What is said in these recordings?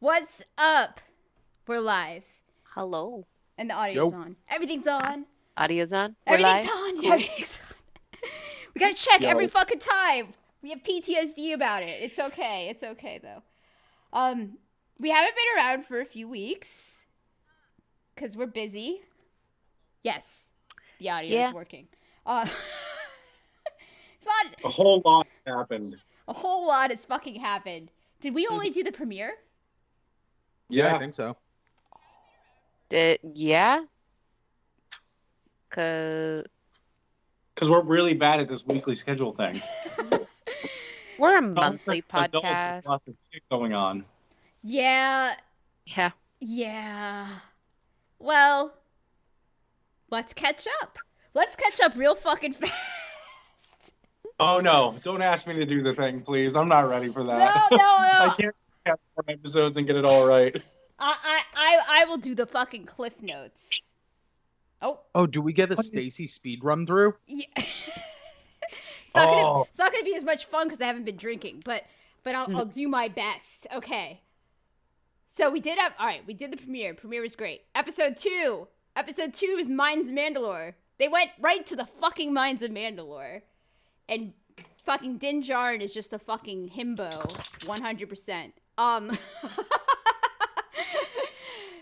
What's up? We're live. Hello. And the audio's Yo. on. Everything's on. Audio's on. We're Everything's live. on. Cool. Everything's on. We gotta check Yo. every fucking time. We have PTSD about it. It's okay. It's okay though. We haven't been around for a few weeks because we're busy. Yes, the audio is working. It's not A whole lot happened. a whole lot has fucking happened. Did we only do the premiere? Yeah, I think so. Yeah. Cause because we're really bad at this weekly schedule thing. we're a monthly Adults with podcast. Lots of shit going on. Yeah. Yeah. Yeah. Well, let's catch up. Let's catch up real fucking fast. Oh no! Don't ask me to do the thing, please. I'm not ready for that. No. I can't have 4 episodes and get it all right. I will do the fucking cliff notes. Oh, do we get a Stacy speed run through? Yeah. It's not gonna be as much fun because I haven't been drinking, but I'll do my best. Okay. So we did the premiere. Premiere was great. Episode 2 is Mines of Mandalore. They went right to the fucking Mines of Mandalore. And fucking Din Djarin is just a fucking himbo, 100%.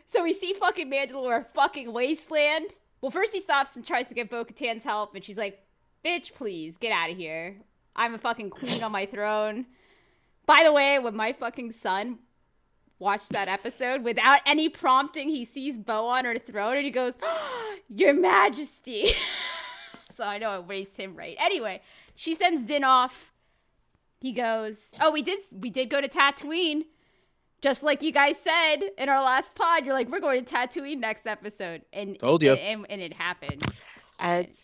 So we see fucking Mandalore fucking wasteland. Well, first he stops and tries to get Bo-Katan's help, and she's like, bitch, please, get out of here. I'm a fucking queen on my throne. By the way, when my fucking son watched that episode, without any prompting, he sees Bo on her throne, and he goes, Your Majesty. So I know I raised him right. Anyway, she sends Din off. He goes, oh, we did go to Tatooine. Just like you guys said in our last pod, you're like, we're going to Tatooine next episode. And Told you. And it happened.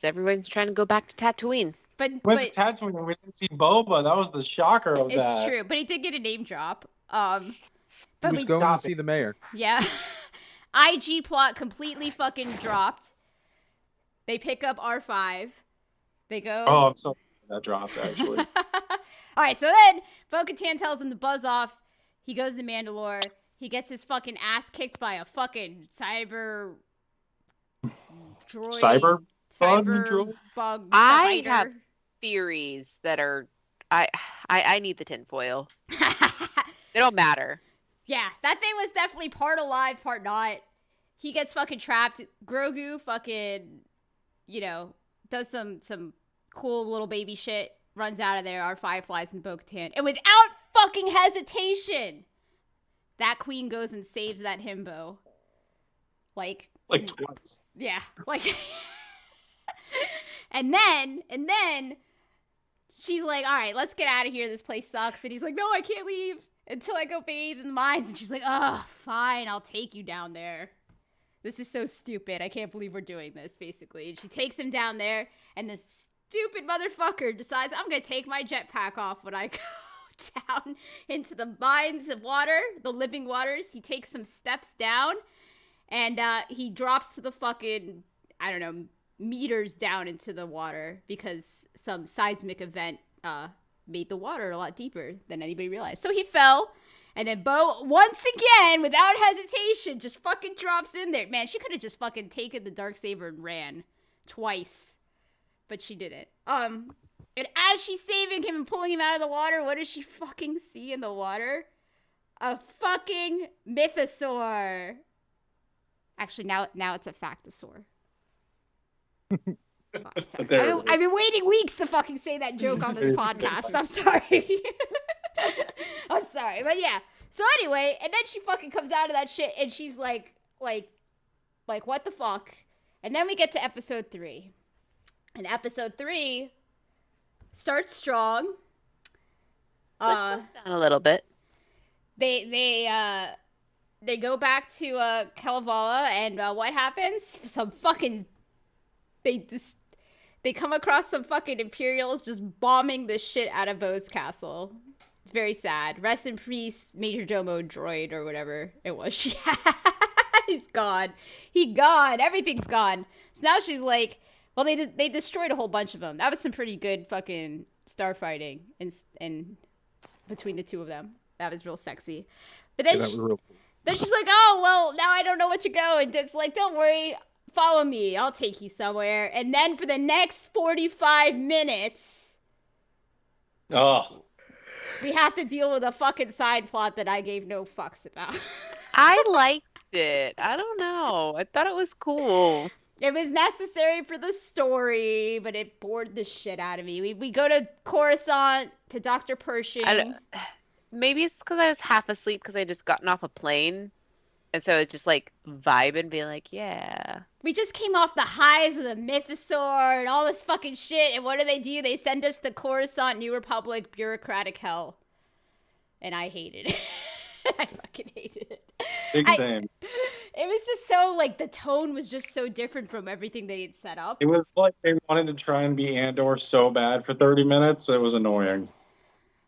Everyone's trying to go back to Tatooine. But Went to Tatooine and we didn't see Boba. That was the shocker of that. It's true. But he did get a name drop. He was going to see the mayor. Yeah. IG plot completely fucking dropped. They pick up R5. They go. Oh, I'm so that dropped actually. All right, so then Bo-Katan tells him to buzz off. He goes to Mandalore. He gets his fucking ass kicked by a fucking cyber droid. Cyber bug. I spider. have theories that are. I need the tinfoil. They don't matter. Yeah, that thing was definitely part alive, part not. He gets fucking trapped. Grogu fucking, does some cool little baby shit. Runs out of there. R5 flies in Bo-Katan. And without fucking hesitation, that queen goes and saves that himbo. Like twice. Yeah. Like. And then she's like, all right, let's get out of here. This place sucks. And he's like, no, I can't leave until I go bathe in the mines. And she's like, oh, fine. I'll take you down there. This is so stupid. I can't believe we're doing this, basically. And she takes him down there, and this stupid motherfucker decides, I'm going to take my jetpack off when I go down into the mines of water, the living waters. He takes some steps down, and he drops to the fucking, I don't know, meters down into the water because some seismic event made the water a lot deeper than anybody realized. So he fell. And then Bo, once again, without hesitation, just fucking drops in there. Man, she could have just fucking taken the Darksaber and ran twice. But she didn't. And as she's saving him and pulling him out of the water, what does she fucking see in the water? A fucking mythosaur. Actually, now it's a factosaur. Oh, sorry. I've been waiting weeks to fucking say that joke on this podcast. I'm sorry. I'm sorry, but yeah. So anyway, and then she fucking comes out of that shit, and she's like, what the fuck? And then we get to episode 3, and episode 3 starts strong. Let's slow down a little bit. They go back to Kalevala, and what happens? Some fucking they come across some fucking Imperials just bombing the shit out of Bo's castle. It's very sad. Rest in peace, Major Domo droid or whatever it was she had. He's gone. Everything's gone. So now she's like, well, they destroyed a whole bunch of them. That was some pretty good fucking starfighting in between the two of them. That was real sexy. But then that was real cool. then she's like, oh, well, now I don't know where to go. And it's like, don't worry, follow me. I'll take you somewhere. And then for the next 45 minutes, Oh, we have to deal with a fucking side plot that I gave no fucks about. I liked it. I don't know. I thought it was cool. It was necessary for the story, but it bored the shit out of me. We go to Coruscant, to Dr. Pershing. Maybe it's because I was half asleep because I just gotten off a plane. And so it's just like vibe and be like, yeah. We just came off the highs of the Mythosaur and all this fucking shit. And what do? They send us to Coruscant, New Republic, bureaucratic hell. And I hated it. I fucking hated it. big same. It was just so, like, the tone was just so different from everything they had set up. It was like they wanted to try and be Andor so bad for 30 minutes. It was annoying.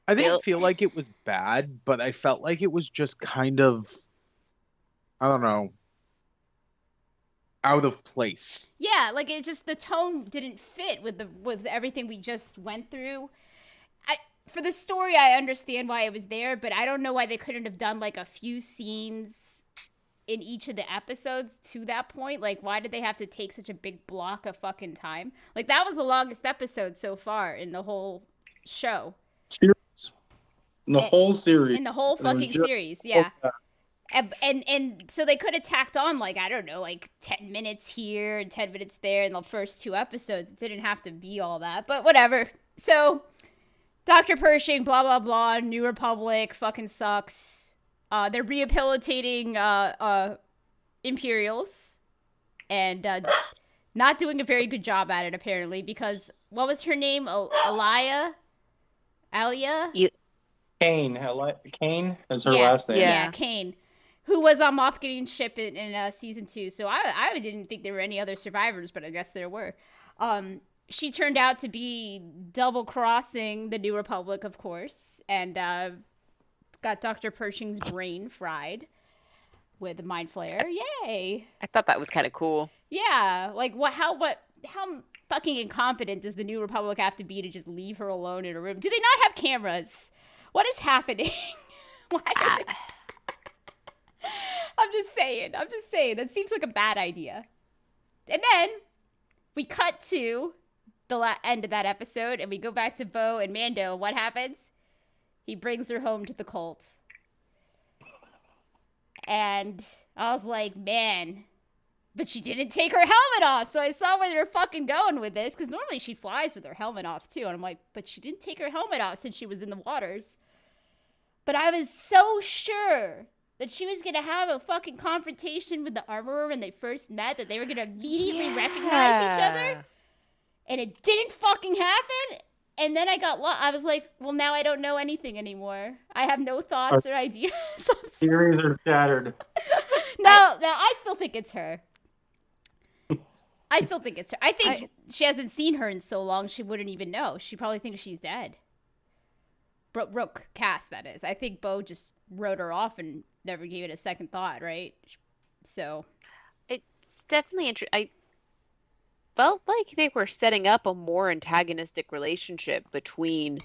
I didn't feel like it was bad, but I felt like it was just kind of, I don't know, out of place. Yeah, like, it just, the tone didn't fit with everything we just went through. For the story, I understand why it was there, but I don't know why they couldn't have done, like, a few scenes in each of the episodes to that point. Like, why did they have to take such a big block of fucking time? Like, that was the longest episode so far in the whole show. Series. In the whole series. In the whole fucking series, yeah. And so they could have tacked on, like, I don't know, like 10 minutes here and 10 minutes there in the first 2 episodes. It didn't have to be all that, but whatever. So, Dr. Pershing, blah, blah, blah, New Republic, fucking sucks. They're rehabilitating Imperials and not doing a very good job at it, apparently, because, what was her name? Alia? Kane. Kane is her last name. Yeah, Kane. Who was on Moff Gideon's ship in season 2. So I didn't think there were any other survivors, but I guess there were. She turned out to be double-crossing the New Republic, of course, and got Dr. Pershing's brain fried with a mind flayer. Yay! I thought that was kind of cool. Yeah, like how fucking incompetent does the New Republic have to be to just leave her alone in a room? Do they not have cameras? What is happening? Why? I'm just saying. That seems like a bad idea. And then we cut to the end of that episode, and we go back to Bo and Mando. What happens? He brings her home to the cult. And I was like, man, but she didn't take her helmet off. So I saw where they were fucking going with this, because normally she flies with her helmet off too. And I'm like, but she didn't take her helmet off since she was in the waters. But I was so sure that she was going to have a fucking confrontation with the armorer when they first met, that they were going to immediately recognize each other. And it didn't fucking happen. And then I got lost. I was like, well, now I don't know anything anymore. I have no thoughts or ideas. Theories are shattered. No, I still think it's her. I think she hasn't seen her in so long, she wouldn't even know. She probably thinks she's dead. Rook cast, that is. I think Bo just wrote her off and never gave it a second thought, right? So it's definitely interesting. I felt like they were setting up a more antagonistic relationship between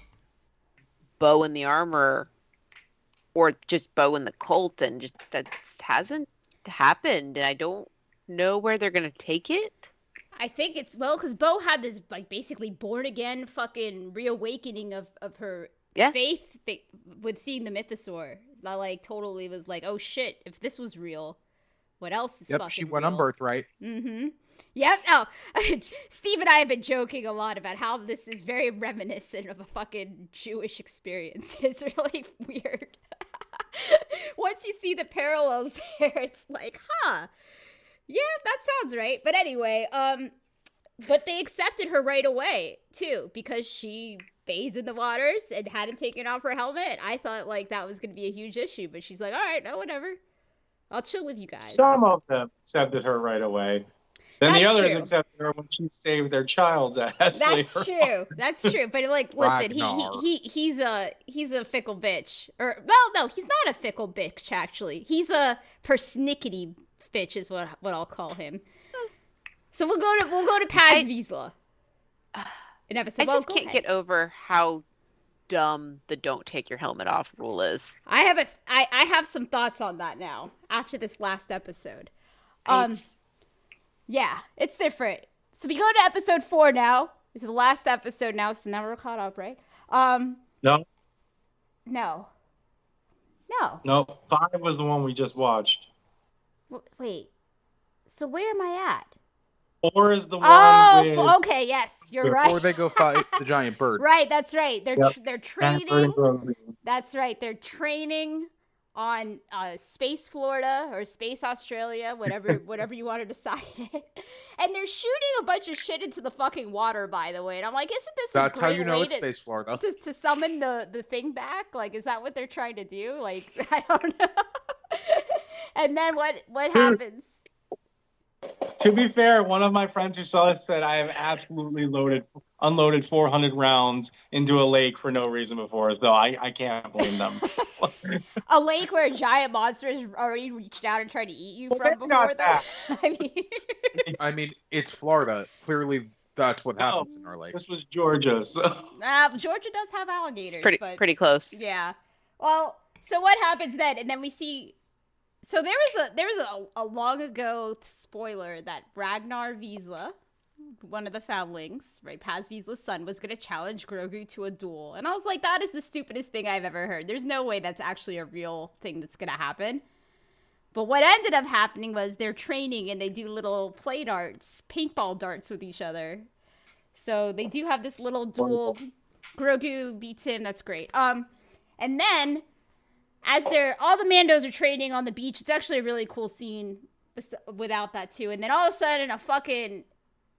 Bo and the armor, or just Bo and the cult, and just that hasn't happened, and I don't know where they're gonna take it. I think it's, well, because Bo had this, like, basically born again fucking reawakening of her faith with seeing the Mythosaur. That, like, totally was like, oh shit, if this was real, what else is fucking she went real? on birthright. Mm-hmm. Yep. Oh, Steve and I have been joking a lot about how this is very reminiscent of a fucking Jewish experience. It's really weird. Once you see the parallels there, it's like, huh, yeah, that sounds right. But anyway, but they accepted her right away, too, because she bathed in the waters and hadn't taken off her helmet. I thought, like, that was going to be a huge issue, but she's like, all right, no, whatever. I'll chill with you guys. Some of them accepted her right away. Then the others accepted her when she saved their child's ass. That's true. That's true. But, like, listen, he's a fickle bitch. Or, well, no, he's not a fickle bitch, actually. He's a persnickety bitch is what I'll call him. So we'll go to Paz Vizsla. I just can't get over how dumb the don't take your helmet off rule is. I have some thoughts on that now after this last episode. Yeah, it's different. So we go to episode 4 now. This is the last episode now, so now we're caught up, right? No. No. No, 5 was the one we just watched. Wait. So where am I at? 4 is the one with... okay, yes, you're right. Before they go fight the giant bird. Right, that's right. They're training. Grogu. That's right. They're training on Space Florida or Space Australia, whatever you want to decide it. And they're shooting a bunch of shit into the fucking water, by the way. And I'm like, isn't this That's a great how you know way it's Space Florida. to summon the thing back? Like, is that what they're trying to do? Like, I don't know. And then what happens? To be fair, one of my friends who saw this said I have absolutely unloaded 400 rounds into a lake for no reason before, so I can't blame them. A lake where a giant monster has already reached out and tried to eat you from before, not though? that. I mean, it's Florida. Clearly, that's what happens in our lake. This was Georgia, so... Georgia does have alligators. It's pretty close. Yeah. Well, so what happens then? And then we see... So there was a long ago spoiler that Ragnar Vizsla, one of the foundlings, right, Paz Vizsla's son, was going to challenge Grogu to a duel. And I was like, that is the stupidest thing I've ever heard. There's no way that's actually a real thing that's going to happen. But what ended up happening was they're training and they do little play darts, paintball darts with each other. So they do have this little duel. Grogu beats him. That's great. And then... as all the Mandos are training on the beach, it's actually a really cool scene without that too. And then all of a sudden,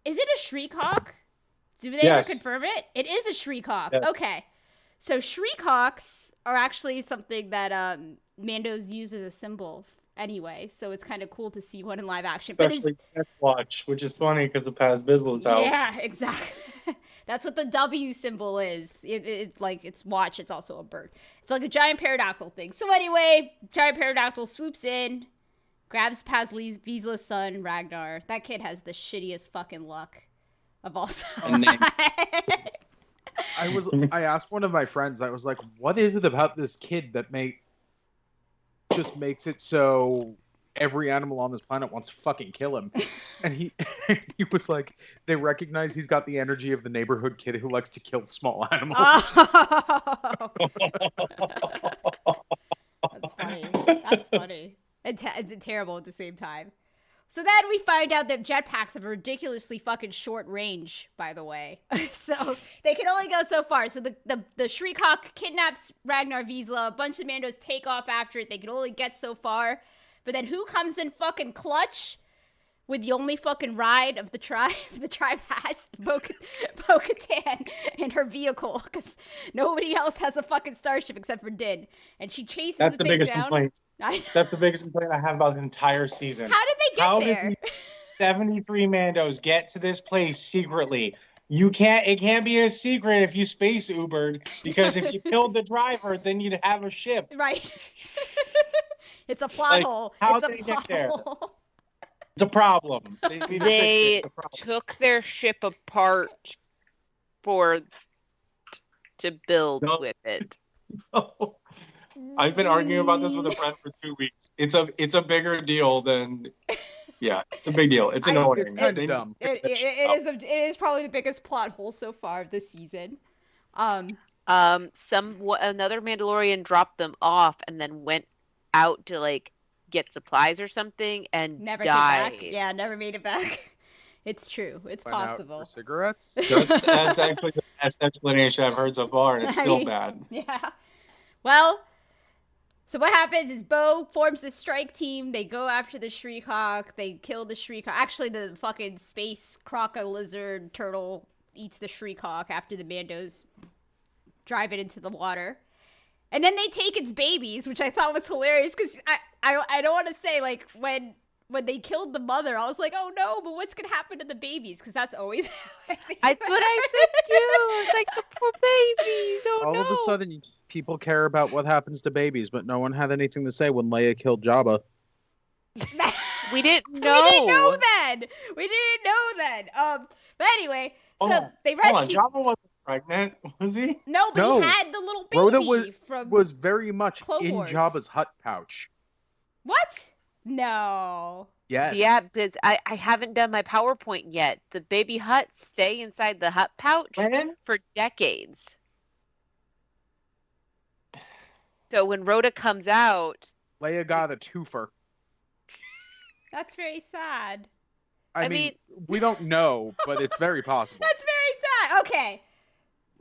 is it a Shriek Hawk? Do they ever confirm it? It is a Shriek Hawk. Yes. Okay. So Shriek Hawks are actually something that Mandos use as a symbol anyway. So it's kind of cool to see one in live action. Especially Death Watch, which is funny because of Paz Vizsla's house. Yeah, exactly. That's what the W symbol is. It's like, it's watch, it's also a bird. It's like a giant pterodactyl thing. So anyway, giant pterodactyl swoops in, grabs Paz Vizsla's son, Ragnar. That kid has the shittiest fucking luck of all time. I asked one of my friends, I was like, what is it about this kid that just makes it so every animal on this planet wants to fucking kill him? And he was like, they recognize he's got the energy of the neighborhood kid who likes to kill small animals. Oh. That's funny. It's terrible at the same time. So then we find out that jetpacks have a ridiculously fucking short range, by the way. So they can only go so far. So the Shriek Hawk kidnaps Ragnar Vizsla. A bunch of Mandos take off after it. They can only get so far. But then who comes in fucking clutch with the only fucking ride of the tribe? The tribe has Bo-Katan in her vehicle because nobody else has a fucking starship except for Din. And she chases That's the thing biggest down. complaint. That's the biggest complaint I have about the entire season. How did they get there? Did 73 Mandos get to this place secretly? It can't be a secret if you space Ubered, because if you killed the driver, then you'd have a ship. Right. It's a plot hole. How it's did a they get plot there? hole. It's a problem. They took their ship apart to build with it. No. I've been arguing about this with a friend for 2 weeks. It's a bigger deal than... Yeah, it's a big deal. It's annoying. It's kind of dumb. It is probably the biggest plot hole so far of this season. Another Mandalorian dropped them off and then went out to get supplies or something and never died. Came back. Yeah, never made it back. It's true. It's Went possible. out for cigarettes? That's actually the best explanation I've heard so far, and it's still bad. Yeah. Well, so what happens is Bo forms the strike team. They go after the Shriek Hawk. They kill the Shriek Hawk. Actually, the fucking space crocodile lizard turtle eats the Shriek Hawk after the Mandos drive it into the water. And then they take its babies, which I thought was hilarious because I don't want to say when they killed the mother, I was like, oh no, but what's gonna happen to the babies? Because that's always that's what I said too. It's like the poor babies. Oh All no. of a sudden, people care about what happens to babies, but no one had anything to say when Leia killed Jabba. We didn't know. We didn't know then. But anyway, so they rescue. Jabba wasn't pregnant, was he? No, but No. he had the little baby Rhoda from was very much Clone in Wars. Jabba's hut pouch. What? No. Yes. Yeah, but I haven't done my PowerPoint yet. The baby Hutt stay inside the Hutt pouch When? for decades. So when Rhoda comes out, Leia got a twofer. That's very sad. I mean, we don't know, but it's very possible. That's very sad. Okay.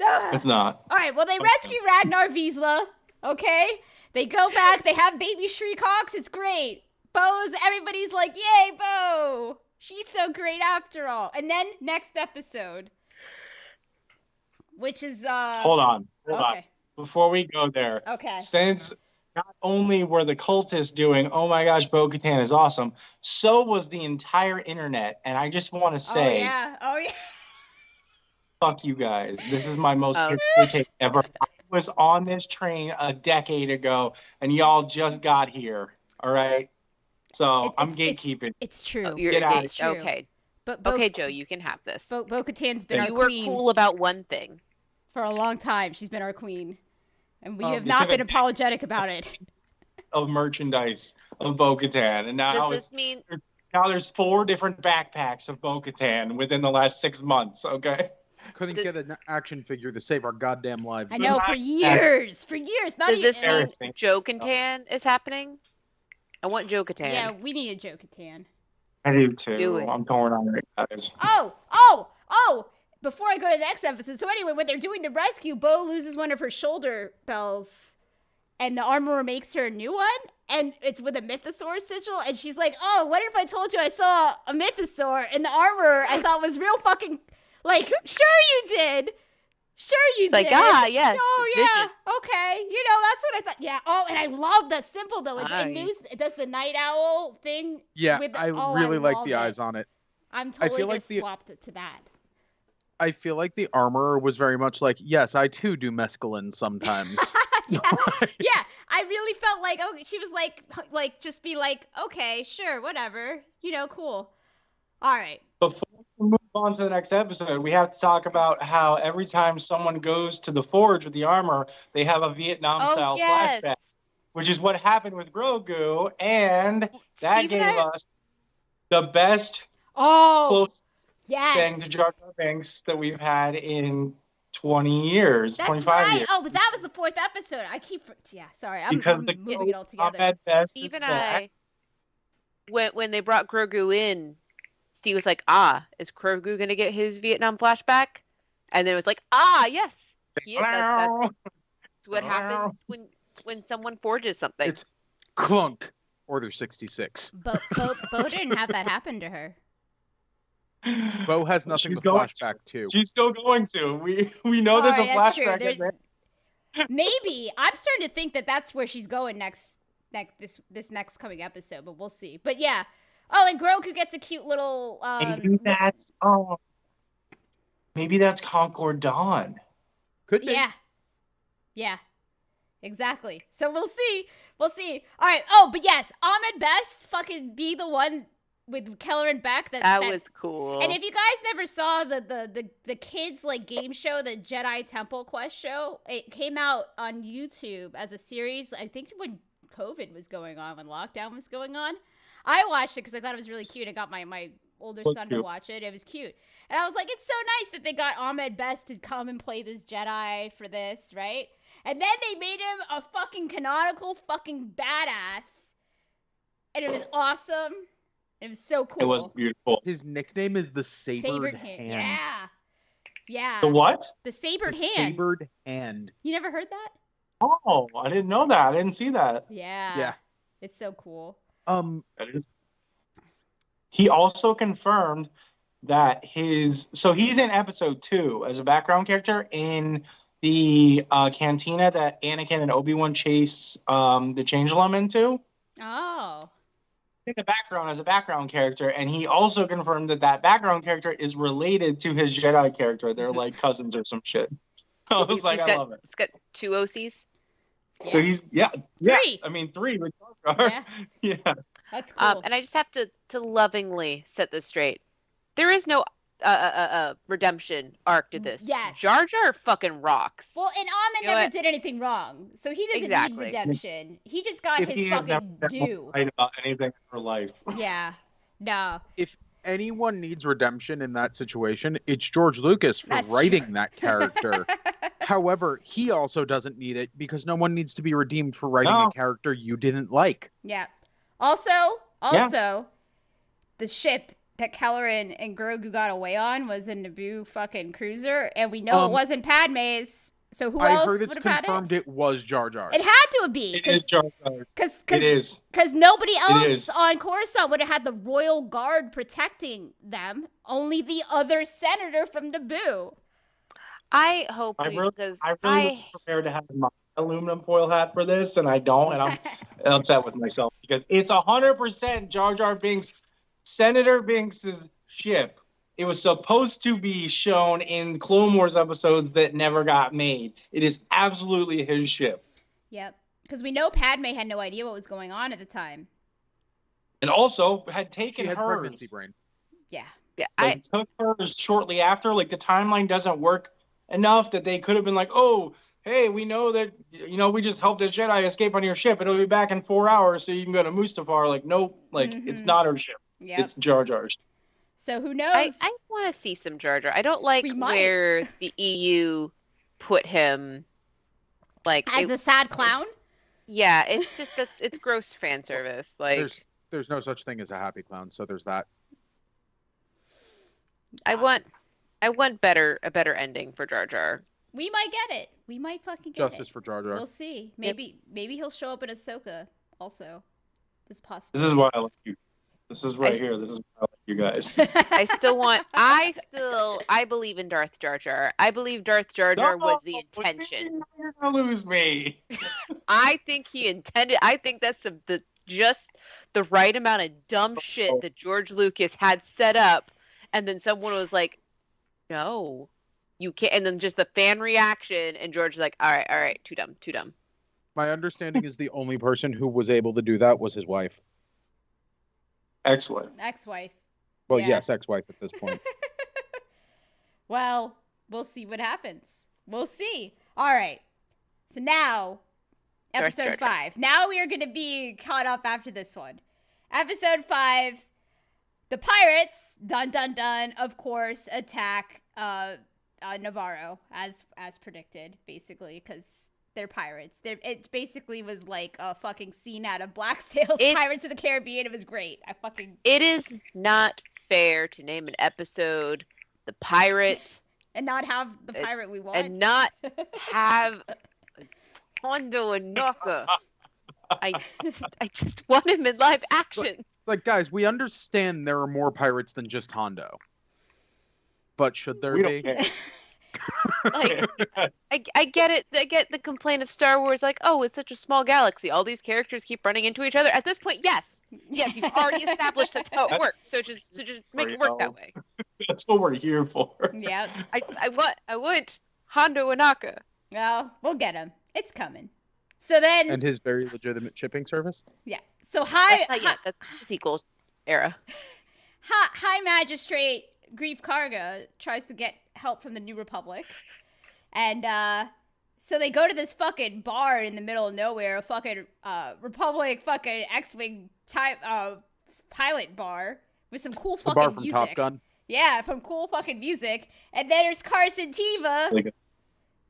Ugh. It's not. All right, well, they rescue Ragnar Vizsla, okay? They go back, they have baby Shriek-Hawks, it's great. Everybody's like, yay, Bo! She's so great after all. And then, next episode, which is, Hold on. okay. Before we go there, Okay. since not only were the cultists doing, oh my gosh, Bo-Katan is awesome, so was the entire internet. And I just want to say, Oh, yeah. fuck you guys. This is my most Oh. hipster take ever. I was on this train a decade ago, and y'all just got here. All right? So I'm gatekeeping. It's true. you're Get out. It's true. okay. But Okay, Joe, you can have this. Bo-Katan's been You our You were queen cool about one thing. for a long time. She's been our queen. And we have you not took been a- apologetic about it. Of merchandise of Bo-Katan. And now Does this mean there's 4 different backpacks of Bo-Katan within the last 6 months, okay? Couldn't get an action figure to save our goddamn lives. I know, for years. For years. Not does even. this mean Embarrassing. Joe Katan is happening? I want Joe Katan. Yeah, we need a Joe Katan. I do too. Do it. I'm torn on it, guys. Oh! Before I go to the next episode. So anyway, when they're doing the rescue, Bo loses one of her shoulder bells. And the armorer makes her a new one. And it's with a mythosaur sigil. And she's like, oh, what if I told you I saw a mythosaur? And the armorer I thought was real fucking... Like, sure you did. Sure you It's like, did. yes. Oh, vision. yeah. Okay. You know, that's what I thought. Yeah. Oh, and I love the symbol, though. It does the night owl thing. Yeah, with the- I oh, really like love the it. eyes on it. I'm totally feel gonna like the- swap it to that. I feel like the armorer was very much like, yes, I too do mescaline sometimes. Yeah, I really felt like, oh, she was like, just be like, okay, sure, whatever, you know, cool. All right. Before we move on to the next episode, we have to talk about how every time someone goes to the forge with the armor, they have a Vietnam-style flashback, which is what happened with Grogu, and that Steve gave and I- us the best Oh, close yes. thing to Jar Jar Binks that we've had in 20 years, That's 25 right. years. Oh, but that was the 4th episode. Sorry, I'm Because moving the it all together. Ahmed Best is Steve and back. I, when they brought Grogu in, Steve was like, is Grogu going to get his Vietnam flashback? And then it was like, yes. That's what happens when someone forges something. It's clunk. Order 66. Bo didn't have that happen to her. Bo has nothing She's with going flashback too. She's still going to. We know there's Alright, a that's true. flashback. There's- in there. Maybe I'm starting to think that that's where she's going this next coming episode, but we'll see. But yeah. Oh, and Grogu gets a cute little. Maybe that's Concord Dawn. Could be. Yeah. Exactly. So we'll see. All right. Oh, but yes, Ahmed Best fucking be the one with Keller and Beck. That was cool. And if you guys never saw the kids like game show, the Jedi Temple Quest show, it came out on YouTube as a series. I think when COVID was going on, when lockdown was going on, I watched it because I thought it was really cute. I got my older son to watch it. It was cute, and I was like, it's so nice that they got Ahmed Best to come and play this Jedi for this, right? And then they made him a fucking canonical fucking badass, and it was awesome. It was so cool. It was beautiful. His nickname is the Sabered Hand. Yeah. The what? The sabered The hand. Sabered Hand. You never heard that? Oh, I didn't know that. I didn't see that. Yeah. It's so cool. That is. He also confirmed that he's in episode 2 as a background character in the cantina that Anakin and Obi-Wan chase the Changeling into. Oh. In the background as a background character, and he also confirmed that background character is related to his Jedi character. They're like cousins or some shit. I was like, I love it. It's got 2 OCs. So he's 3. I mean 3 with Jar Jar. Yeah. Yeah. That's cool. And I just have to lovingly set this straight. There is no redemption arc to this. Yes. Jar Jar fucking rocks. Well, and Ahmed You know never what? did anything wrong, so he doesn't need Exactly. redemption. He just got If his he had never fucking been due. right about anything in her life. Yeah. No. If anyone needs redemption in that situation, it's George Lucas for That's writing true. that character. However, he also doesn't need it because no one needs to be redeemed for writing No. a character you didn't like. Yeah. Also, the ship that Kelleran and Grogu got away on was a Naboo fucking cruiser, and we know it wasn't Padme's. So who I else heard would it's have had confirmed it was Jar Jar's. it? It had to be. It is Jar Jar's. It is. Because nobody else is. on Coruscant would have had the royal guard protecting them. Only the other senator from Naboo. I hope I really because was prepared to have my aluminum foil hat for this, and I don't, and I'm upset with myself because it's 100% Jar Jar Binks, Senator Binks's ship. It was supposed to be shown in Clone Wars episodes that never got made. It is absolutely his ship. Yep. Because we know Padme had no idea what was going on at the time. And also had She taken had hers. pregnancy brain. Yeah. yeah, Like, took hers shortly after. Like, the timeline doesn't work enough that they could have been like, oh, hey, we know that, we just helped this Jedi escape on your ship. It'll be back in 4 hours so you can go to Mustafar. Like, nope. Like, it's not her ship. Yep. It's Jar Jar's. So who knows? I want to see some Jar Jar. I don't like We might. where the EU put him. Like As a sad clown? yeah, it's just it's gross fan service. Like There's no such thing as a happy clown, so there's that. I want a better ending for Jar Jar. We might get it. We might fucking get Justice it. for Jar Jar. We'll see. Maybe he'll show up in Ahsoka also. It's possible. This is why I like you. This is right here. This is why I like you guys. I believe in Darth Jar Jar. I believe Darth Jar Jar was the intention. You're going to lose me. I think he intended. I think that's just the right amount of dumb shit that George Lucas had set up, and then someone was like, "No, you can't." And then just the fan reaction, and George was like, "All right, too dumb." My understanding is the only person who was able to do that was his wife. Excellent. Ex-wife. Well, Yeah. yes, ex-wife at this point. Well, we'll see what happens. We'll see. All right. So now, Darth Jar episode Jar. 5. Now we are going to be caught up after this one. Episode 5, the pirates, dun dun dun, of course, attack Navarro as predicted, basically, because they're pirates. It basically was like a fucking scene out of Black Sails Pirates of the Caribbean. It was great. It is not fair to name an episode The Pirate And not have the pirate we want. and not have Hondo and Naka. I just want him in live action. Like, guys, we understand there are more pirates than just Hondo. But should there We don't be? care. Like, I get it. I get the complaint of Star Wars, like, oh, it's such a small galaxy. All these characters keep running into each other. At this point, yes, you've already established that's how it works. So just make it work that way. That's what we're here for. Yep. I want Hondo and Naka. Well, we'll get him. It's coming. So then, And his very legitimate shipping service? yeah. So high That's the sequel era. Magistrate Grief Karga tries to get help from the New Republic, and so they go to this fucking bar in the middle of nowhere, a fucking Republic fucking X-wing type pilot bar with some cool It's the fucking bar from music. Top Gun. Yeah, from cool fucking music. And then there's Carson Teva, Really good.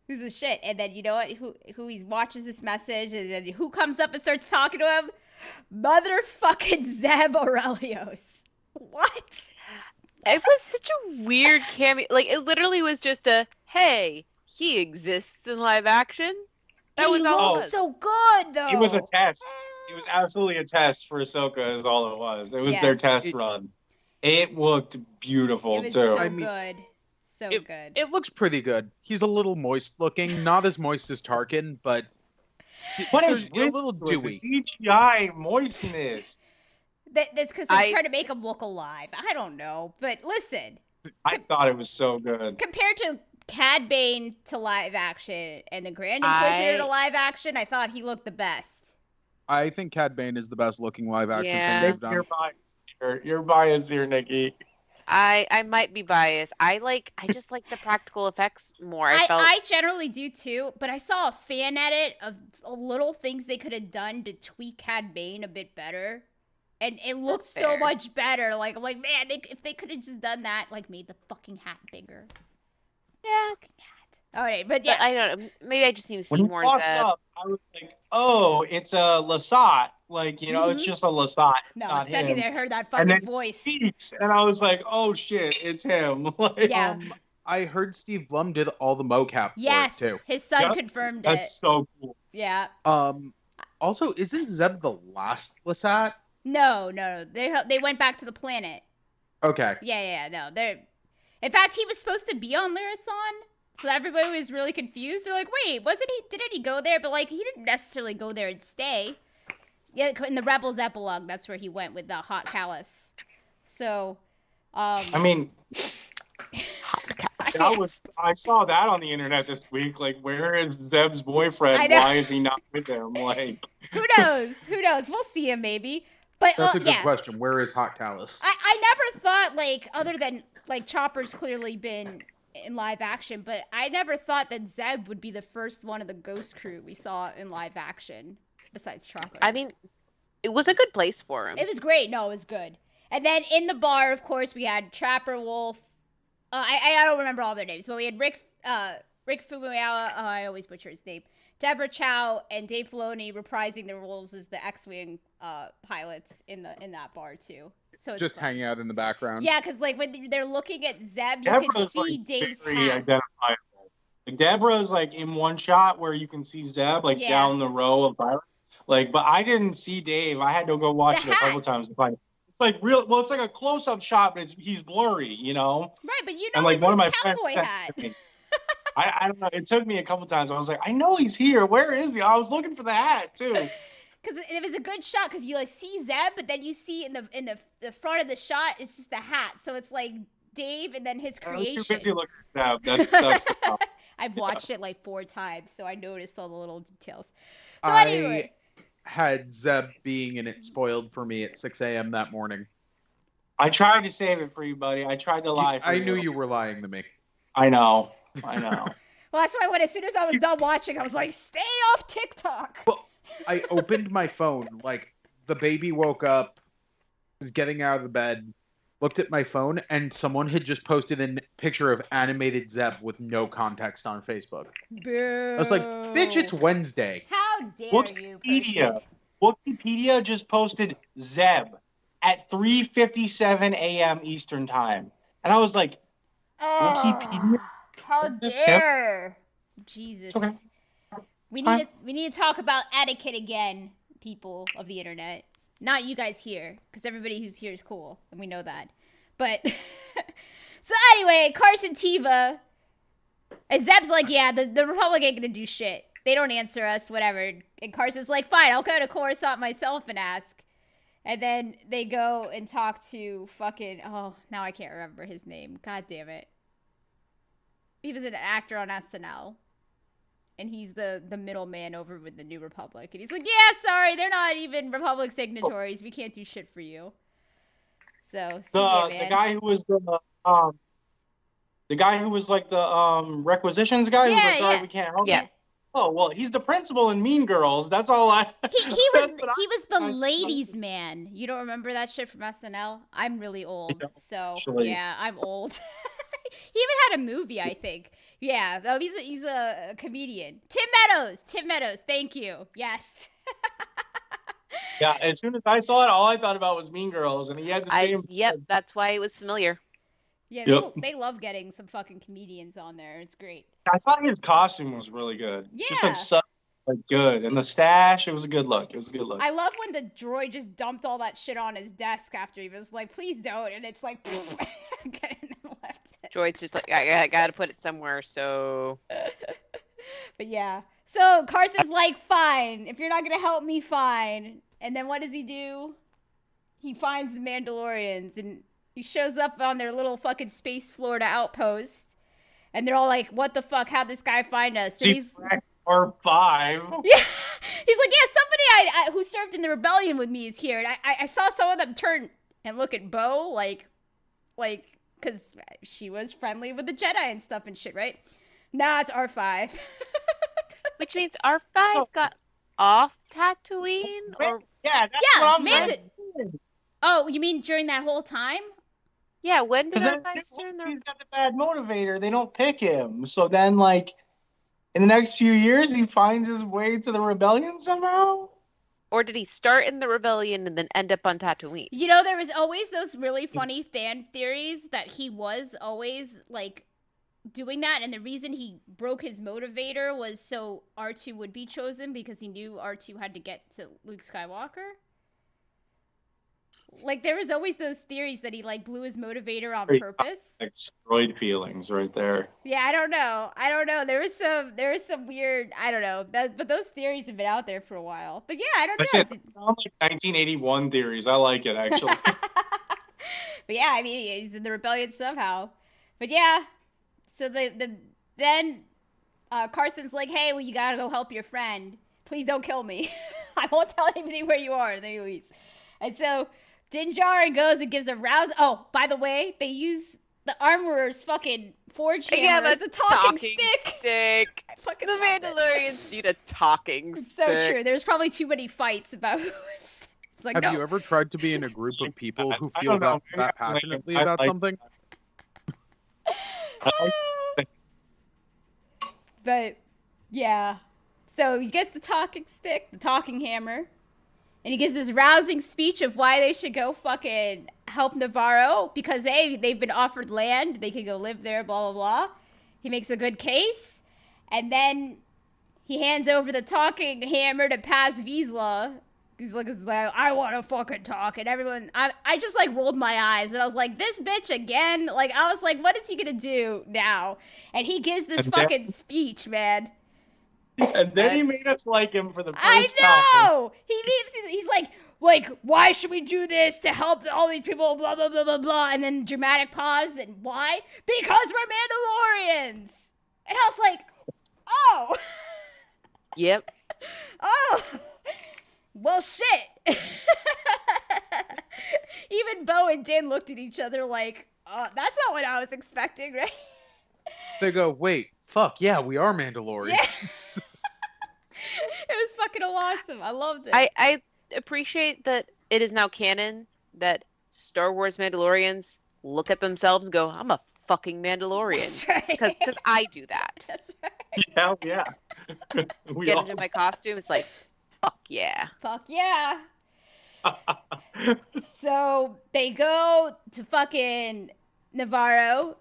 who's a shit. And then you know what? Who he watches this message, and then who comes up and starts talking to him? Motherfucking Zeb Aurelios. What? It was such a weird cameo. Like, it literally was just a, hey, he exists in live action. That And was he all it looks was. so good though. It was a test. It was absolutely a test for Ahsoka is all it was. It was Yeah. their test run. It looked beautiful, It was too. so I mean, good. So it- good. It looks pretty good. He's a little moist looking. Not as moist as Tarkin, but What there's is a little with dewy. the CGI moistness? That's because they I- try to make him look alive. I don't know. But listen, I thought it was so good. compared to Cad Bane to live action and the Grand Inquisitor to I- live action, I thought he looked the best. I think Cad Bane is the best looking live action Yeah. thing they've Your done. bias here. Your bias here, Nikki. I might be biased. I just like the practical effects more. I generally do too, but I saw a fan edit of little things they could have done to tweak Cad Bane a bit better. And it looked so fair. much better. Like, I'm like, man, if they could have just done that, like, made the fucking hat bigger. Yeah. All right, but yeah. But I don't know. Maybe I just need to When see he more walked Zeb. up, I was like, "Oh, it's a Lasat." Like, you know, it's just a Lasat. No, not the second him. I heard that And fucking then voice. speaks, and I was like, "Oh shit, it's him!" Like, Yeah. I heard Steve Blum did all the mocap Yes, for it too. his son Yep, confirmed that's it. so cool. Yeah. Also, isn't Zeb the last Lasat? No. They went back to the planet. Okay. Yeah, no. In fact, he was supposed to be on Lyrasan, so everybody was really confused. They're like, wait, didn't he go there? But, like, he didn't necessarily go there and stay. Yeah, in the Rebels epilogue, that's where he went with the Hot Callus. So, I mean, I saw that on the internet this week. Like, where is Zeb's boyfriend? I know. Why is he not with him? Like, who knows? We'll see him maybe. But That's a good yeah. question. Where is Hot Callus? I never thought, like, other than, like, Chopper's clearly been in live action, but I never thought that Zeb would be the first one of the Ghost Crew we saw in live action, besides Chopper. I mean, it was a good place for him. It was great. No, it was good. And then in the bar, of course, we had Trapper Wolf. I don't remember all their names, but we had Rick Fukuyawa. Oh, I always butcher his name. Deborah Chow and Dave Filoni reprising their roles as the X-wing pilots in that bar too. So it's Just fun. hanging out in the background. Yeah, because like when they're looking at Zeb, you can Deborah's, see like, Dave's very hat. identifiable. Like, Deborah's like in one shot where you can see Zeb like Yeah. down the row of pilots. Like, but I didn't see Dave. I had to go watch The it a couple hat. times to find it. It's like real. Well, it's like a close-up shot, but he's blurry, you know. Right, but you know And like it's one of his my friends cowboy said hat. to me, I don't know. It took me a couple times. I was like, I know he's here. Where is he? I was looking for the hat too. Because it was a good shot because you like see Zeb, but then you see in the front of the shot, it's just the hat. So it's like Dave and then his I was creation. too busy looking at that. That's the problem. I've watched it like 4 times, so I noticed all the little details. So I anyway, had Zeb being in it spoiled for me at 6 a.m. that morning. I tried to save it for you, buddy. I tried to lie for I you. knew you were lying to me. I know. well, that's why as soon as I was done watching, I was like, stay off TikTok. Well, I opened my phone, like the baby woke up, was getting out of the bed, looked at my phone, and someone had just posted a picture of animated Zeb with no context on Facebook. Boo. I was like, bitch, it's Wednesday. How dare you? Wikipedia. person. Wikipedia just posted Zeb at 3:57 a.m. Eastern time, and I was like, Wikipedia? How dare! Jesus. Okay. We Fine. need to talk about etiquette again, people of the internet. Not you guys here, because everybody who's here is cool, and we know that. But so anyway, Carson Teva and Zeb's like, yeah, the Republic ain't gonna do shit. They don't answer us, whatever. And Carson's like, fine, I'll go to Coruscant myself and ask. And then they go and talk to fucking, oh, now I can't remember his name. God damn it. He was an actor on SNL. And he's the middleman over with the New Republic. And he's like, yeah, sorry, they're not even Republic signatories. We can't do shit for you. So, see ya, man. the guy who was the guy who was like the requisitions guy who was like, sorry, we can't help Yeah. you. Oh, well, he's the principal in Mean Girls. That's all I. He That's what was the I- ladies' man. You don't remember that shit from SNL? I'm really old, don't, so actually. yeah, I'm old. He even had a movie, I think. Yeah, though he's a comedian. Tim Meadows. Thank you. Yes. Yeah, as soon as I saw it, all I thought about was Mean Girls, and he had the same. Yep, that's why it was familiar. Yeah, Yep. they love getting some fucking comedians on there. It's great. I thought his costume was really good. Just Yeah. like so, like good, and the stash, it was a good look. It was a good look. I love when the droid just dumped all that shit on his desk after he was like, please don't. And it's like, and left it. Droid's just like, I gotta put it somewhere, so... But yeah. So Carson's like, fine. If you're not going to help me, fine. And then what does he do? He finds the Mandalorians and he shows up on their little fucking Space Florida outpost. And they're all like, what the fuck? How'd this guy find us? And he's... Or 5. Yeah, he's like, yeah, somebody I who served in the rebellion with me is here, and I saw some of them turn and look at Bo like, like, because she was friendly with the Jedi and stuff and shit, right? Nah, it's R5. Which means R5 So- got off Tatooine, or Yeah, that's Yeah, what I'm Manda- saying. Oh, you mean during that whole time? yeah, when did Because then R5 turn he's the? got the bad motivator. They don't pick him. So then, like, in the next few years, he finds his way to the rebellion somehow. Or did he start in the rebellion and then end up on Tatooine? You know, there was always those really funny fan theories that he was always, like, doing that, and the reason he broke his motivator was so R2 would be chosen, because he knew R2 had to get to Luke Skywalker. Like, there was always those theories that he, like, blew his motivator on Very purpose. Destroyed feelings right there. Yeah, I don't know. There was some weird, I don't know. But those theories have been out there for a while. But yeah, I don't I know. said, sound like 1981 theories. I like it, actually. But yeah, I mean, he's in the rebellion somehow. But yeah, so then Carson's like, hey, well, you gotta go help your friend. Please don't kill me. I won't tell anybody where you are. And then he leaves. And so Din Djarin goes and gives a rouse. Oh, by the way, they use the armorer's fucking forge hammer as the talking stick. I fucking The love it. Mandalorians need a talking It's so stick. true. There's probably too many fights about who it's like, Have no. you ever tried to be in a group of people who I feel don't know. that passionately I about like- something? But yeah, so he gets the talking stick, the talking hammer, and he gives this rousing speech of why they should go fucking help Navarro, because they've been offered land, they can go live there, blah blah blah. He makes a good case, and then he hands over the talking hammer to Paz Vizsla. He's like, I want to fucking talk, and everyone, I just like rolled my eyes, and I was like, this bitch again? Like, I was like, what is he gonna do now? And he gives this And then- fucking speech, man. And then he made us like him for the first I time. know! He's like, why should we do this to help all these people, blah, blah, blah, blah, blah. And then dramatic pause, and why? Because we're Mandalorians! And I was like, oh! Yep. Oh! Well, shit! Even Bo and Din looked at each other like, that's not what I was expecting, right? They go, wait, fuck, yeah, we are Mandalorians. It was fucking awesome. I loved it. I appreciate that it is now canon that Star Wars Mandalorians look at themselves and go, I'm a fucking Mandalorian. That's right. Because I do that. That's right. Hell yeah. We Get all- into my costume, it's like, fuck yeah. Fuck yeah. So they go to fucking Navarro.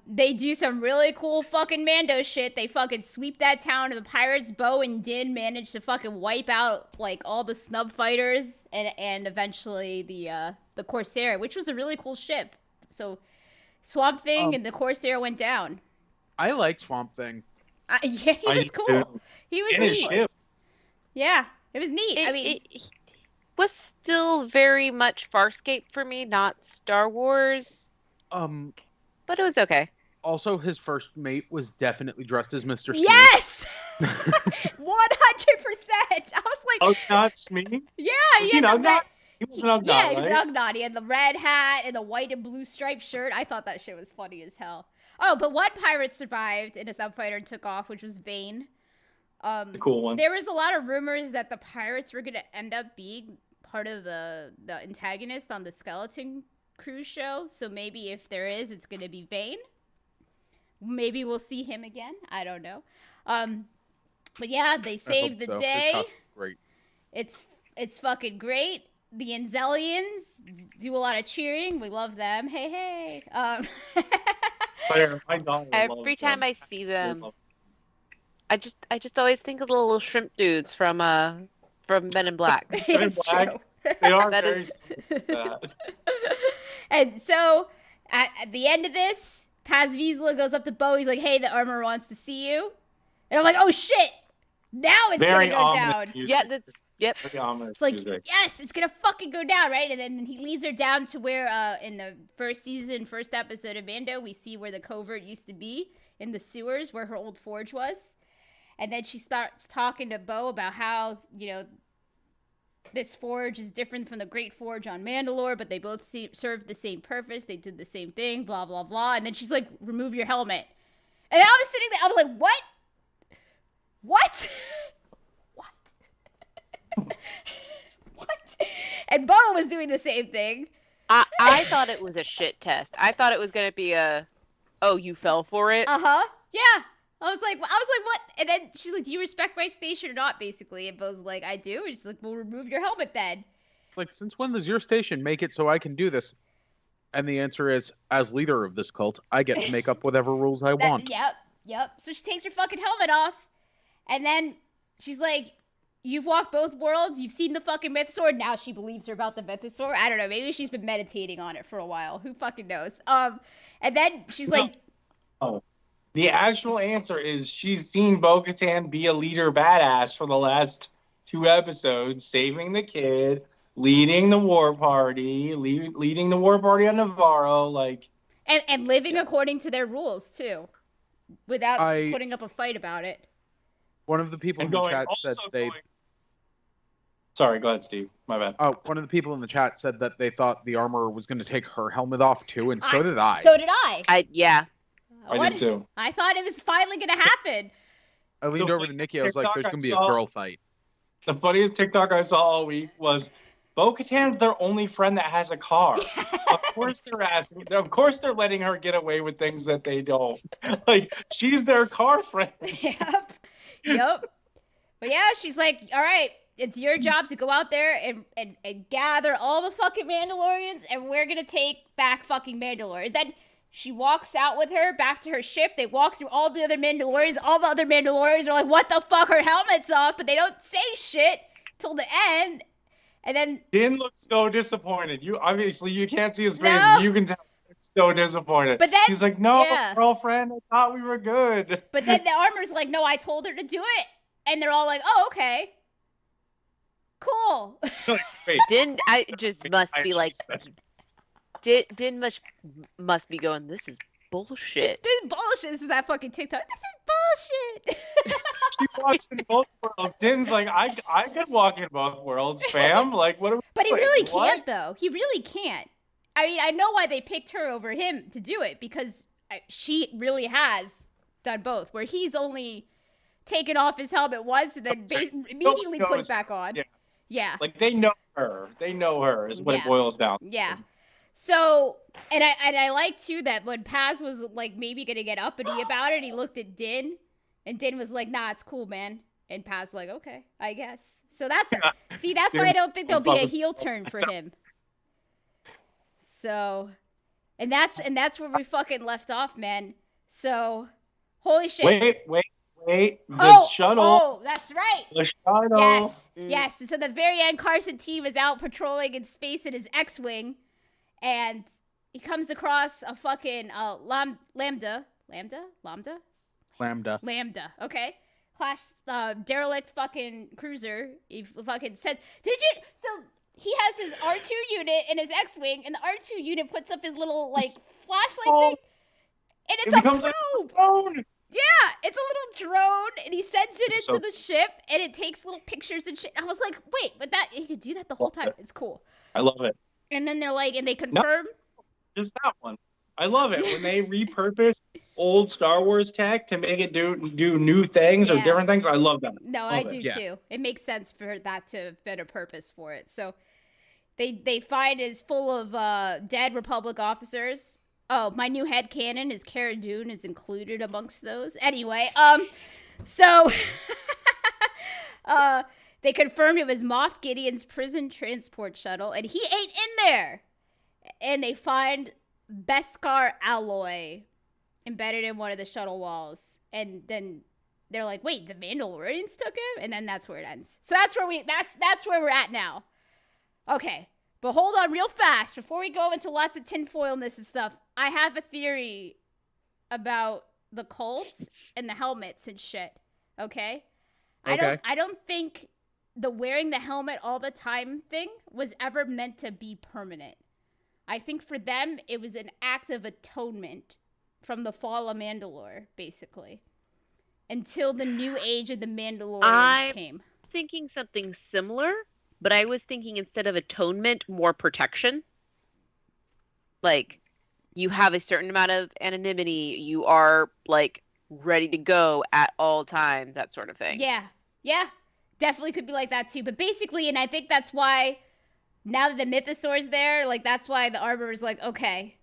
They do some really cool fucking Mando shit. They fucking sweep that town, and the pirates, Bo and Din, manage to fucking wipe out like all the snub fighters, and eventually the Corsair, which was a really cool ship. So Swamp Thing and the Corsair went down. I like Swamp Thing. Yeah, he I was do. cool. He was In his neat. ship. Yeah, it was neat. I mean, It was still very much Farscape for me, not Star Wars, but it was okay. Also, his first mate was definitely dressed as Mr. Smee. yes, 100%. I was like, Oh, not Smee? yeah, Was he he had an the red. Ugnaught? He was an Ugnaught, Yeah, he was right? an Ugnaught. He had the red hat and the white and blue striped shirt. I thought that shit was funny as hell. Oh, but one pirate survived in a subfighter and took off, which was Vane. The cool one. There was a lot of rumors that the pirates were gonna end up being part of the antagonist on the Skeleton Cruise show. So maybe if there is, it's gonna be Vane. Maybe we'll see him again. I don't know. But yeah, they saved the His day. costume's great. It's fucking great. The Anzellians do a lot of cheering. We love them. Hey, hey. My daughter Every loves time them. I see them, love I just always think of the little shrimp dudes from Men in Black. It's Black. true. They are That very is- similar to that. And so at the end of this, Paz Vizsla goes up to Bo. He's like, hey, the armor wants to see you. And I'm like, oh shit. Now it's Very gonna go ominous down. music. Yeah, yep. Very ominous It's like, music. yes, it's gonna fucking go down, right? And then he leads her down to where, in the first episode of Mando, we see where the covert used to be in the sewers where her old forge was. And then she starts talking to Bo about how, this forge is different from the Great Forge on Mandalore, but they both serve the same purpose. They did the same thing, blah, blah, blah. And then she's like, remove your helmet. And I was sitting there, I was like, what? What? What? What? And Bo was doing the same thing. I thought it was a shit test. I thought it was going to be oh, you fell for it? Uh-huh. Yeah. I was like, what? And then she's like, do you respect my station or not, basically? And Bo's like, I do. And she's like, well, remove your helmet then. Like, since when does your station make it so I can do this? And the answer is, as leader of this cult, I get to make up whatever rules I want. Yep. So she takes her fucking helmet off. And then she's like, you've walked both worlds. You've seen the fucking mythosaur. Now she believes her about the mythosaur. I don't know. Maybe she's been meditating on it for a while. Who fucking knows? And then she's like... Oh. The actual answer is she's seen Bo-Katan be a leader badass for the last 2 episodes, saving the kid, leading the war party, leading the war party on Navarro, like... And living according to their rules, too. Without putting up a fight about it. One of the people in the chat said they... Sorry, go ahead, Steve. My bad. Oh, one of the people in the chat said that they thought the armor was going to take her helmet off, too, and so did I. So did I. Yeah. I did, too. I thought it was finally going to happen. I leaned over to Nikki. I was like, there's going to be a girl fight. The funniest TikTok I saw all week was, Bo-Katan's their only friend that has a car. Of course they're letting her get away with things that they don't. Like, she's their car friend. Yep. But yeah, she's like, all right, it's your job to go out there and gather all the fucking Mandalorians, and we're going to take back fucking Mandalore. And then she walks out with her back to her ship. They walk through all the other Mandalorians. All the other Mandalorians are like, what the fuck? Her helmet's off. But they don't say shit till the end. And then... Din looks so disappointed. You can't see his face. No. You can tell he's so disappointed. But then... He's like, no, girlfriend, I thought we were good. But then the armor's like, no, I told her to do it. And they're all like, oh, okay. Cool. Wait, Din, must be like... Din must be going, this is bullshit. This is bullshit. This is that fucking TikTok. This is bullshit. She walks in both worlds. Din's like, I could walk in both worlds, fam. Like, what? But he really can't, though. He really can't. I mean, I know why they picked her over him to do it, because she really has done both, where he's only taken off his helmet once and then immediately put it back on. Yeah. Like, they know her. They know her is what it boils down to. Yeah. So, and I like, too, that when Paz was, like, maybe going to get uppity about it, he looked at Din, and Din was like, nah, it's cool, man. And Paz like, okay, I guess. So that's why I don't think there'll be a heel turn for him. So, and that's where we fucking left off, man. So, holy shit. Wait. The shuttle. Oh, that's right. The shuttle. Yes. So, at the very end, Carson T was out patrolling in space in his X-Wing. And he comes across a fucking Lambda, okay. Derelict fucking cruiser. He fucking said, so he has his R2 unit in his X-Wing, and the R2 unit puts up his little, like, flashlight thing. And it's a probe. Like a drone. Yeah, it's a little drone, and he sends it into the ship, and it takes little pictures and shit. I was like, wait, but he could do that the whole time. It's cool. I love it. And then they're like, and they confirm. No, just that one. I love it when they repurpose old Star Wars tech to make it do new things or different things. I love that. No, I do too. It makes sense for that to have been a purpose for it. So they find is full of dead Republic officers. Oh, my new headcanon is Cara Dune is included amongst those. Anyway, so they confirmed it was Moff Gideon's prison transport shuttle, and he ain't in there. And they find Beskar alloy embedded in one of the shuttle walls. And then they're like, wait, the Mandalorians took him? And then that's where it ends. So that's where we're at now. Okay, but hold on real fast. Before we go into lots of tinfoilness and stuff, I have a theory about the cults and the helmets and shit. Okay? I don't think the wearing the helmet all the time thing was ever meant to be permanent. I think for them, it was an act of atonement from the fall of Mandalore, basically. Until the new age of the Mandalorians came. Thinking something similar, But I was thinking instead of atonement, more protection. Like, you have a certain amount of anonymity. You are, like, ready to go at all times, that sort of thing. Yeah. Definitely could be like that too. But basically, and I think that's why now that the Mythosaur's there, like that's why the Arbor is like, okay,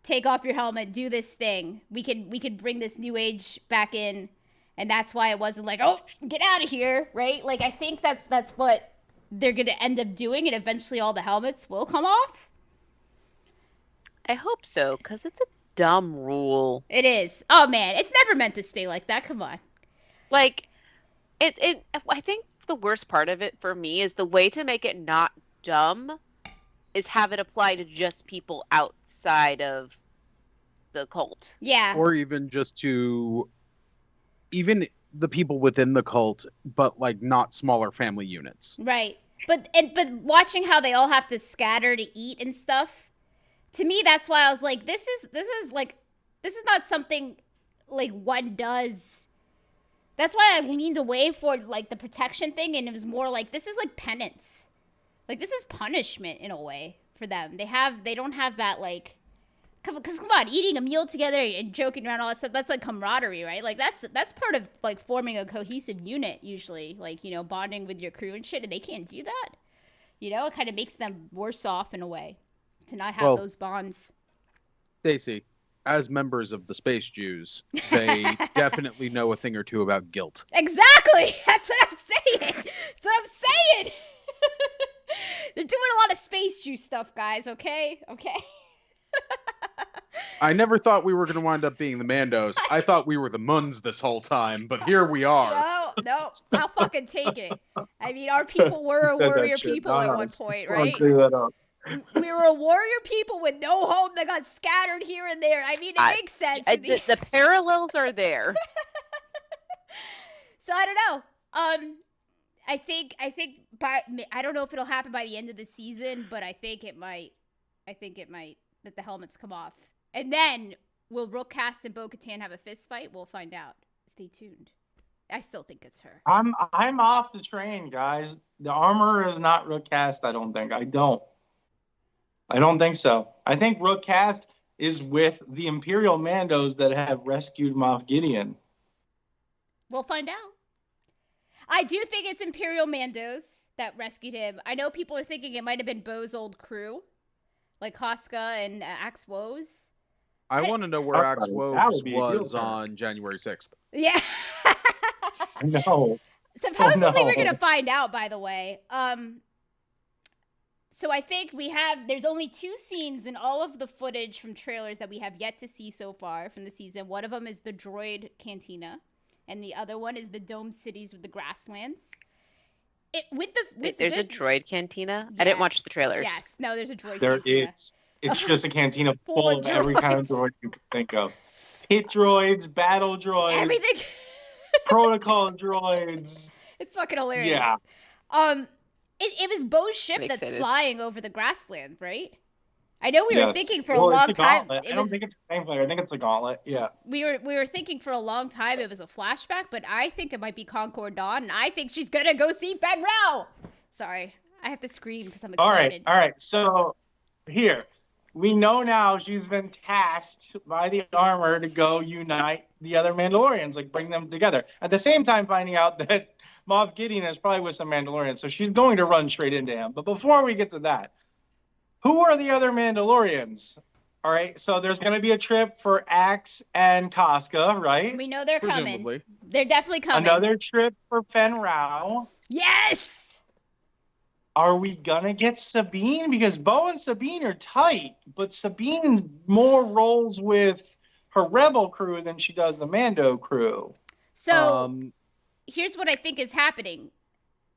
take off your helmet, do this thing. We could bring this new age back in, and that's why it wasn't like, oh, get out of here, right? Like I think that's what they're gonna end up doing, and eventually all the helmets will come off. I hope so, because it's a dumb rule. It is. Oh man, it's never meant to stay like that. Come on. Like, I think the worst part of it for me is the way to make it not dumb is have it apply to just people outside of the cult. Yeah. Or even just to even the people within the cult, but like not smaller family units. Right. But watching how they all have to scatter to eat and stuff, to me that's why I was like, this is not something like one does. That's why I leaned away for like the protection thing, and it was more like this is like penance. Like this is punishment in a way for them. They don't have that like, because come on, eating a meal together and joking around all that stuff, that's like camaraderie, right? Like that's part of like forming a cohesive unit usually, like, you know, bonding with your crew and shit, and they can't do that. You know, it kind of makes them worse off in a way to not have those bonds. Stacy, as members of the Space Jews, they definitely know a thing or two about guilt. Exactly. That's what I'm saying. They're doing a lot of Space Jew stuff, guys. Okay. I never thought we were going to wind up being the Mandos. I thought we were the Muns this whole time, but here we are. No, I'll fucking take it. I mean, our people were a warrior people at one point, right? Clear that up. We were a warrior people with no home that got scattered here and there. I mean, it makes sense. The parallels are there. So I don't know. I think I don't know if it'll happen by the end of the season, but I think it might that the helmets come off. And then will Rookcast and Bo-Katan have a fist fight? We'll find out. Stay tuned. I still think it's her. I'm off the train, guys. The armor is not Rookcast, I don't think. I don't think so. I think Rookcast is with the Imperial Mandos that have rescued Moff Gideon. We'll find out. I do think it's Imperial Mandos that rescued him. I know people are thinking it might have been Bo's old crew, like Casca and Axe Woes. I want to know where Axe Woes was on January 6th. Yeah. No. Supposedly we're going to find out, by the way. So I think there's only 2 scenes in all of the footage from trailers that we have yet to see so far from the season. One of them is the droid cantina, and the other one is the domed cities with the grasslands. There's a droid cantina? Yes. I didn't watch the trailers. Yes. No, there's a droid cantina. There is. It's just a cantina full of every kind of droid you can think of. Pit droids, battle droids. Everything. Protocol droids. It's fucking hilarious. Yeah. It was Bo's ship that's flying over the grassland, right? I know we were thinking for a long time. I don't think it's a flame flare. I think it's a gauntlet. Yeah. We were thinking for a long time it was a flashback, but I think it might be Concord Dawn, and I think she's gonna go see Ben Rao. Sorry, I have to scream because I'm excited. All right. So here, we know now she's been tasked by the armor to go unite the other Mandalorians, like bring them together. At the same time, finding out that Moff Gideon is probably with some Mandalorians, so she's going to run straight into him. But before we get to that, who are the other Mandalorians? All right, so there's going to be a trip for Axe and Casca, right? We know they're coming. They're definitely coming. Another trip for Fen Rao. Yes! Are we going to get Sabine? Because Bo and Sabine are tight, but Sabine more rolls with her Rebel crew than she does the Mando crew. So, here's what I think is happening.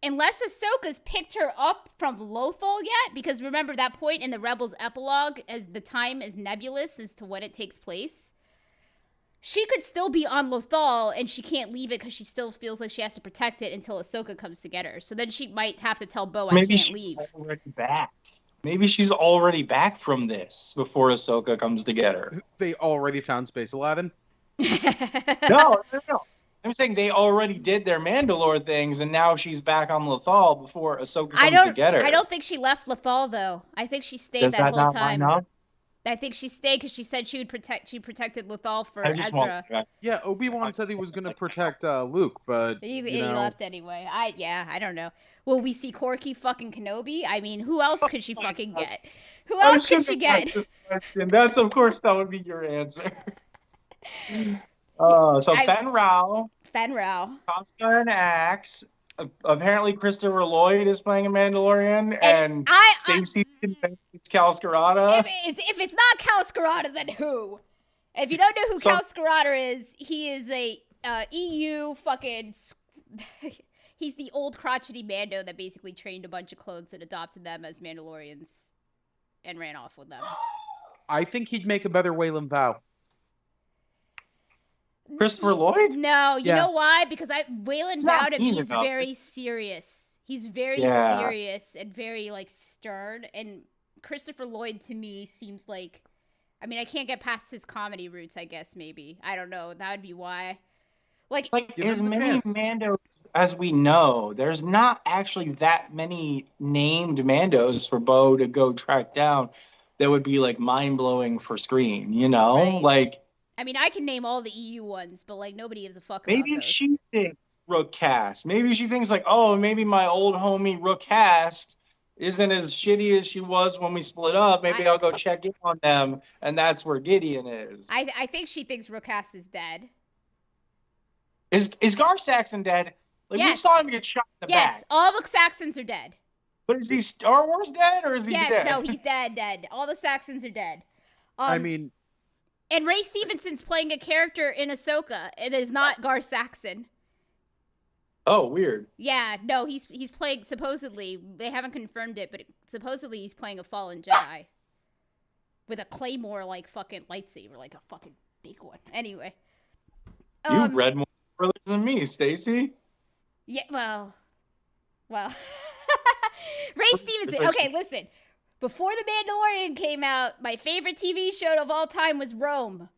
Unless Ahsoka's picked her up from Lothal yet, because remember that point in the Rebels epilogue, as the time is nebulous as to when it takes place, she could still be on Lothal and she can't leave it because she still feels like she has to protect it until Ahsoka comes to get her. So then she might have to tell Bo, I can't leave. Maybe she's already back. Maybe she's already back from this before Ahsoka comes to get her. They already found Space 11? No. I'm saying they already did their Mandalore things, and now she's back on Lothal before Ahsoka I comes to get her. don't think she left Lothal though. I think she stayed Does that that whole not time. line up? I think she stayed because she said she protected Lothal for I just Ezra. want. Yeah, Obi-Wan said he was going to protect Luke, but He you know, left anyway. I don't know. Will we see Corky fucking Kenobi? I mean, who else could she fucking get? Who else could she get? That's of course that would be your answer. So Fen Rao, Fen Rao, Costa and Axe. Apparently, Christopher Lloyd is playing a Mandalorian, and Stacey's convinced it's Cal Skirata. If it's not Cal Skirata, then who? If you don't know who Cal Skirata is, he is a EU fucking. He's the old crotchety Mando that basically trained a bunch of clones and adopted them as Mandalorians, and ran off with them. I think he'd make a better Waylon Vow. Christopher Lloyd? No, you know why? Because Waylon Vow to me is very serious. He's very serious and very like stern. And Christopher Lloyd to me seems like, I mean, I can't get past his comedy roots. I guess maybe I don't know. That would be why. Like as many Mandos as we know, there's not actually that many named Mandos for Bo to go track down that would be like mind blowing for screen. You know, right. like. I mean, I can name all the EU ones, but like nobody gives a fuck about Maybe those. she thinks Rook Cast. Maybe she thinks like, oh, maybe my old homie Rook Cast isn't as shitty as she was when we split up. Maybe I'll go check in on them, and that's where Gideon is. I think she thinks Rook Cast is dead. Is Gar Saxon dead? Like we saw him get shot in the back. Yes, all the Saxons are dead. But is he Star Wars dead or is he dead? Yes, no, he's dead. All the Saxons are dead. I mean. And Ray Stevenson's playing a character in Ahsoka. It is not Gar Saxon. Oh, weird. Yeah, no, he's playing, supposedly, they haven't confirmed it, but supposedly he's playing a fallen Jedi. With a claymore, like, fucking lightsaber, like a fucking big one. Anyway. You've read more spoilers than me, Stacey. Yeah, well. Ray Stevenson, okay, listen. Before The Mandalorian came out, my favorite TV show of all time was Rome.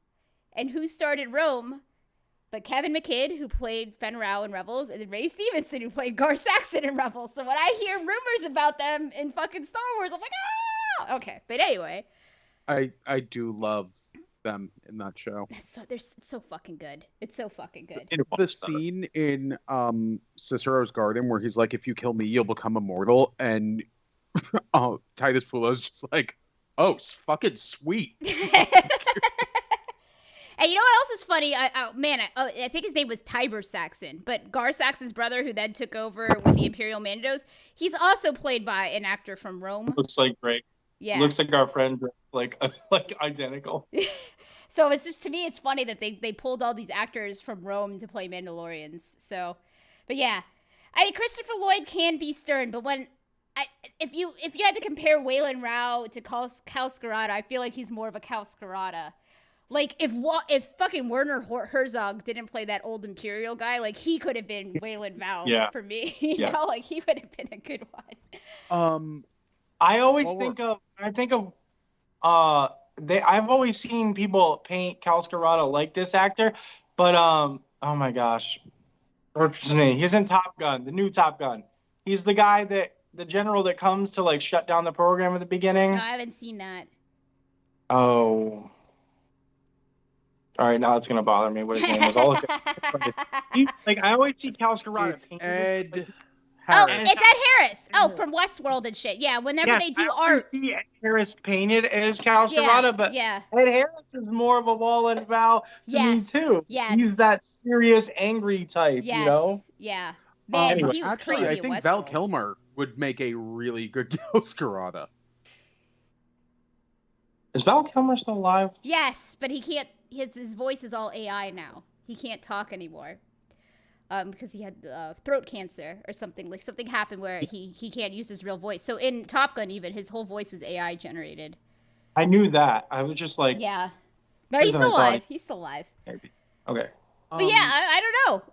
And who started Rome? But Kevin McKidd, who played Fen Rao in Rebels, and then Ray Stevenson, who played Gar Saxon in Rebels. So when I hear rumors about them in fucking Star Wars, I'm like, ah! Okay, but anyway. I do love them in that show. It's so fucking good. It's so fucking good. The scene in Cicero's Garden where he's like, if you kill me, you'll become immortal. And Titus Pullo's just like, oh, fucking sweet. And you know what else is funny? I think his name was Tiber Saxon, but Gar Saxon's brother, who then took over with the Imperial Mandos, he's also played by an actor from Rome. Looks like Greg. Yeah. Looks like our friend, like identical. So it's just, to me, it's funny that they pulled all these actors from Rome to play Mandalorians. So, but yeah, I mean, Christopher Lloyd can be stern, but if you had to compare Waylon Rao to Cal Skirata, I feel like he's more of a Cal Skirata. Like, if fucking Werner Herzog didn't play that old Imperial guy, like, he could have been Waylon Vow for me. You know, like, he would have been a good one. I've always seen people paint Cal Skirata like this actor, but oh my gosh, what's his name? He's in Top Gun, the new Top Gun. He's the guy the general that comes to like shut down the program at the beginning. No, I haven't seen that. Oh. All right, now it's gonna bother me. What his name was? I always see Cal Skirata. It's Ed Harris. Oh, it's Ed Harris. Oh, from Westworld and shit. Yeah, whenever they do art. I see Ed Harris painted as Cal Skirata, but Ed Harris is more of a Waylon Vow to me too. Yes. He's that serious, angry type. You know. Yeah. Man, anyway, he was actually, crazy I think at Val Westworld. Kilmer would make a really good Cal Skirata. Is Val Kilmer still alive? Yes, but he can't. His voice is all AI now. He can't talk anymore. Because he had throat cancer or something. Like, something happened where he can't use his real voice. So in Top Gun, even, his whole voice was AI generated. I knew that. I was just like... Yeah. But he's still alive. He's still alive. Maybe. Okay. But yeah, I don't know.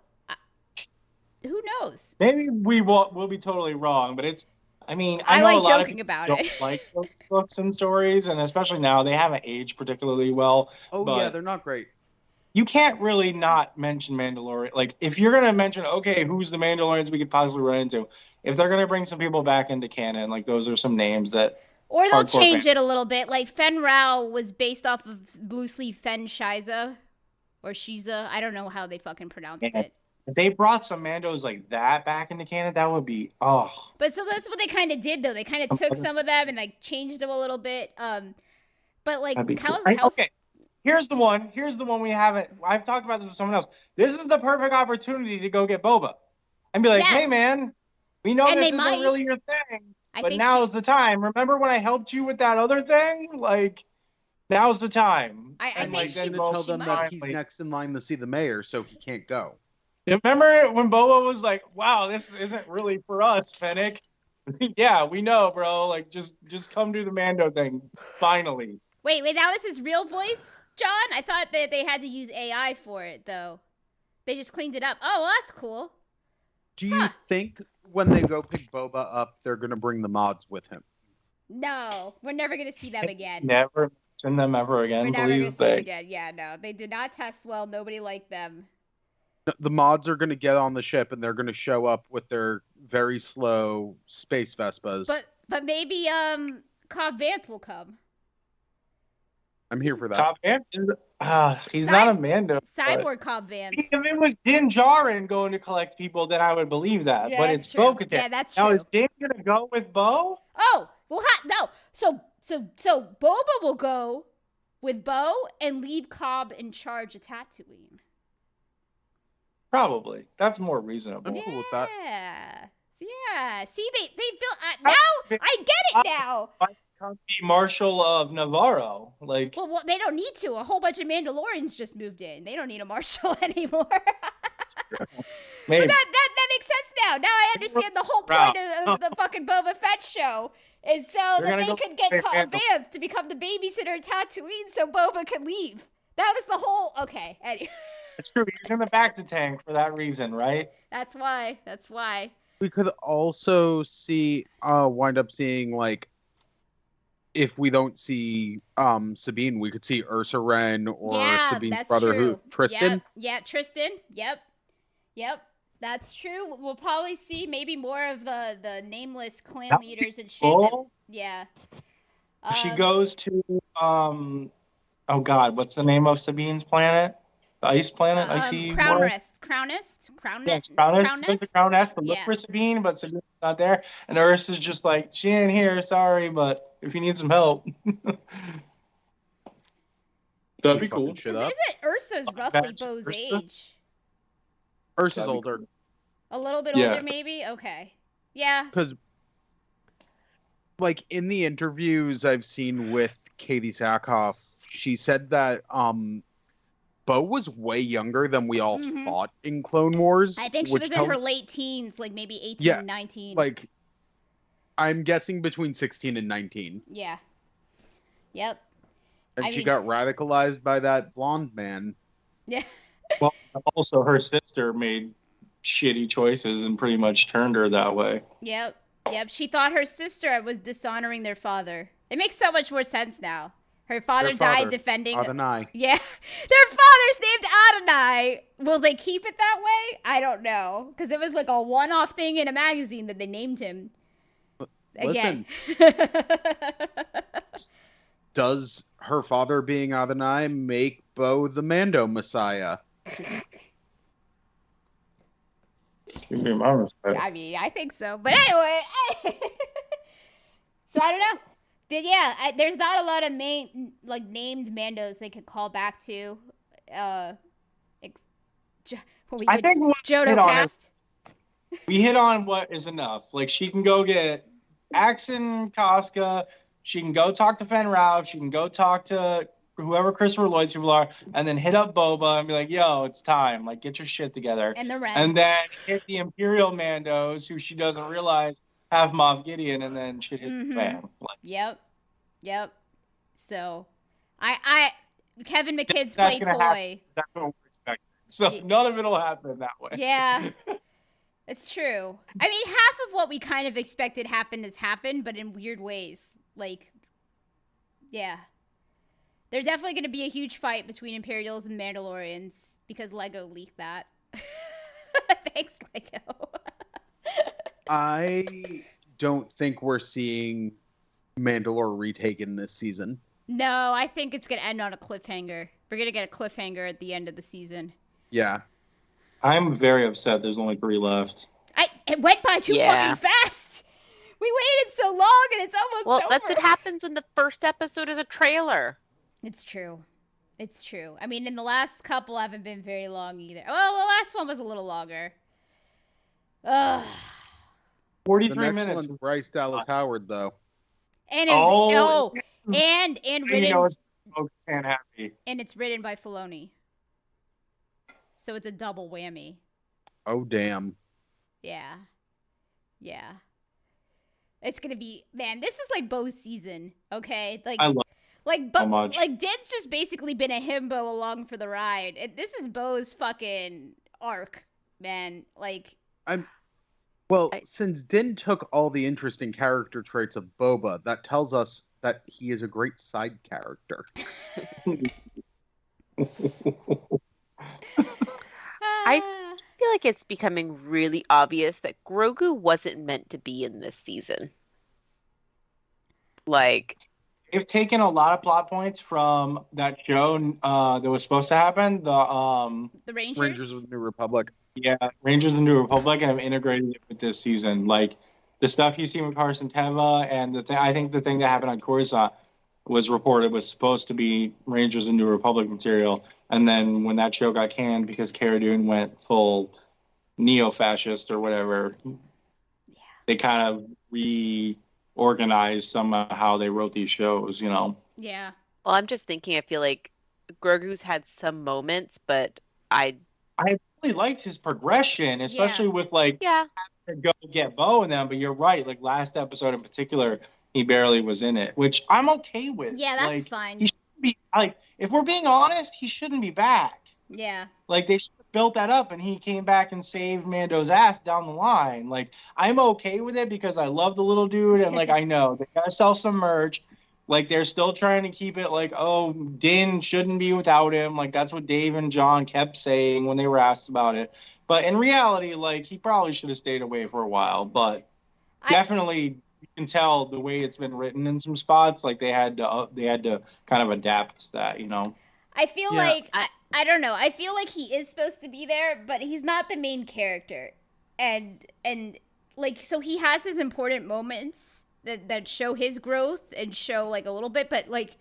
Who knows? Maybe we'll be totally wrong, but it's... I mean, I know like a lot joking of about don't it. like those books and stories, and especially now, they haven't aged particularly well. Oh, but yeah, they're not great. you can't really not mention Mandalorian. Like, if you're gonna mention, okay, who's the Mandalorians we could possibly run into? If they're gonna bring some people back into canon, like those are some names that Or they'll hardcore change fans. it a little bit. Like Fen Rao was based off of loosely Fen Shiza or Shiza. I don't know how they fucking pronounced Yeah. it. If they brought some Mandos like that back into canon, that would be But so that's what they kind of did, though. They kind of took some of them and like changed them a little bit. But like that'd be cool. Cal's Okay. Here's the one we haven't. I've talked about this with someone else. This is the perfect opportunity to go get Boba, and be like, Yes. "Hey, man, we know And this they isn't might. really your thing, I but think now's the time. Remember when I helped you with that other thing? Like, now's the time." I And, think like, He's she- then gonna Boba tell them might. that he's finally- next in line to see the mayor, so he can't go. Remember when Boba was like, "Wow, this isn't really for us, Fennec." Yeah, we know, bro. Like, just come do the Mando thing. Finally. Wait, that was his real voice, John? I thought that they had to use AI for it, though. They just cleaned it up. Oh, well, that's cool. Do you think when they go pick Boba up, they're gonna bring the mods with him? No, we're never gonna see them again. Never mention them ever We're again, never gonna please. see them Thank. again. Yeah, no, they did not test well. Nobody liked them. The mods are gonna get on the ship and they're gonna show up with their very slow space Vespas. But maybe Cobb Vanth will come. I'm here for that. Cobb Vanth, he's not a Mando. but- Cyborg Cobb Vanth. If it was Din Djarin going to collect people, then I would believe that. Yeah, but that's it's true. Bo-Katan. Yeah, that's Now true. is Din gonna go with Bo? Oh, well, no. So Boba will go with Bo and leave Cobb in charge of Tatooine. Probably. That's more reasonable. I'm cool with that. Yeah. See, they built now. I get it now. Be Marshal of Navarro, like Well, they don't need to. A whole bunch of Mandalorians just moved in. They don't need a marshal anymore. maybe. But that makes sense now. Now I understand the whole point of the fucking Boba Fett show is so They're that gonna they go could get play Cobb Phantom. Vanth to become the babysitter at Tatooine so Boba could leave. That was the whole. Okay, anyway, It's true. He's in the back to tank for that reason, right? that's why. We could also wind up seeing, like, if we don't see Sabine, we could see Ursa Wren or Yeah, Sabine's that's brother, true. Tristan. Yep, Tristan. Yep. That's true. We'll probably see maybe more of the nameless clan That would be leaders and shit. that- Cool. yeah. If she goes to oh god, what's the name of Sabine's planet? The ice planet? Icy Crown world? Rest. Crown Yes, Nest. Crown Nest. She goes to Crown Nest to look Yeah. for Sabine, but Sabine's not there. And Ursa's just like, she ain't here, sorry, but if you need some help. That'd be Fucking cool. shit 'Cause up. isn't Ursa's roughly Batch Bo's Ursa? age? Ursa's That'd be older. cool. A little bit Yeah. older, maybe? Okay. Yeah. Because, like, in the interviews I've seen with Katie Sackhoff, she said that Bo was way younger than we all Mhm. thought in Clone Wars. I think she which was tells, in her late teens, like maybe 18, Yeah, 19. like, I'm guessing between 16 and 19. Yeah. Yep. And I she mean- got radicalized by that blonde man. Yeah. Well, also her sister made shitty choices and pretty much turned her that way. Yep. She thought her sister was dishonoring their father. It makes so much more sense now. Her father Their died father, defending. Adonai. Yeah. Their father's named Adonai. Will they keep it that way? I don't know. Because it was like a one-off thing in a magazine that they named him. Again. Does her father being Adonai make Bo the Mando Messiah? Give me my respect. I mean, I think so. But anyway. So I don't know. But yeah, there's not a lot of named Mandos they could call back to. I think what Jodo hit on cast. we hit on what is enough. Like, she can go get Axon Casca. She can go talk to Fen Rao. She can go talk to whoever Christopher Lloyd's people are, and then hit up Boba and be like, yo, it's time. Like, get your shit together. And the Reds. And then hit the Imperial Mandos, who she doesn't realize have Moff Gideon, and then she hit Mhm. the fan. Like, Yep. So, Kevin McKidd's That's playing gonna coy. that's what we're expecting. So Ye- none of it'll happen that way. Yeah. It's true. I mean, half of what we kind of expected happened has happened, but in weird ways. Like, yeah. There's definitely going to be a huge fight between Imperials and Mandalorians because Lego leaked that. Thanks, Lego. I don't think we're seeing Mandalore retaken this season. No, I think it's going to end on a cliffhanger. We're going to get a cliffhanger at the end of the season. Yeah. I'm very upset there's only 3 left. It went by too fucking fast. We waited so long and it's almost over. Well, that's what happens when the first episode is a trailer. It's true. It's true. I mean, in the last couple haven't been very long either. Well, the last one was a little longer. Ugh. 43 the next minutes. one's Bryce Dallas Howard, though. And it's and written, You know, it's fan happy. and it's written by Filoni. So it's a double whammy. Oh, damn. Yeah. Yeah. It's gonna be, man, this is like Bo's season, okay? Like I love so much. like Din's just basically been a himbo along for the ride. This is Bo's fucking arc, man. Like Since Din took all the interesting character traits of Boba, that tells us that he is a great side character. I feel like it's becoming really obvious that Grogu wasn't meant to be in this season. Like, They've taken a lot of plot points from that show that was supposed to happen. the Rangers. Rangers of the New Republic. Yeah, Rangers of the New Republic, and have integrated it with this season. Like the stuff you see with Carson Teva, and I think the thing that happened on Coruscant was reported was supposed to be Rangers of the New Republic material, and then when that show got canned because Cara Dune went full neo-fascist or whatever, they kind of reorganized some of how they wrote these shows. You know. Yeah. well, I'm just thinking, I feel like Grogu's had some moments, but I really liked his progression, especially with like to go get Bo and them. But you're right, like last episode in particular, he barely was in it, which I'm okay with. Yeah, that's like, fine. He shouldn't be like, if we're being honest, he shouldn't be back. Yeah. Like they should have built that up, and he came back and saved Mando's ass down the line. Like I'm okay with it because I love the little dude, and like I know they gotta sell some merch. Like they're still trying to keep it like, oh, Din shouldn't be without him. Like that's what Dave and John kept saying when they were asked about it. But in reality, like he probably should have stayed away for a while. But definitely, you can tell the way it's been written in some spots. Like they had to kind of adapt to that, you know. I feel like I don't know. I feel like he is supposed to be there, but he's not the main character, and like so he has his important moments that show his growth and show like a little bit, but like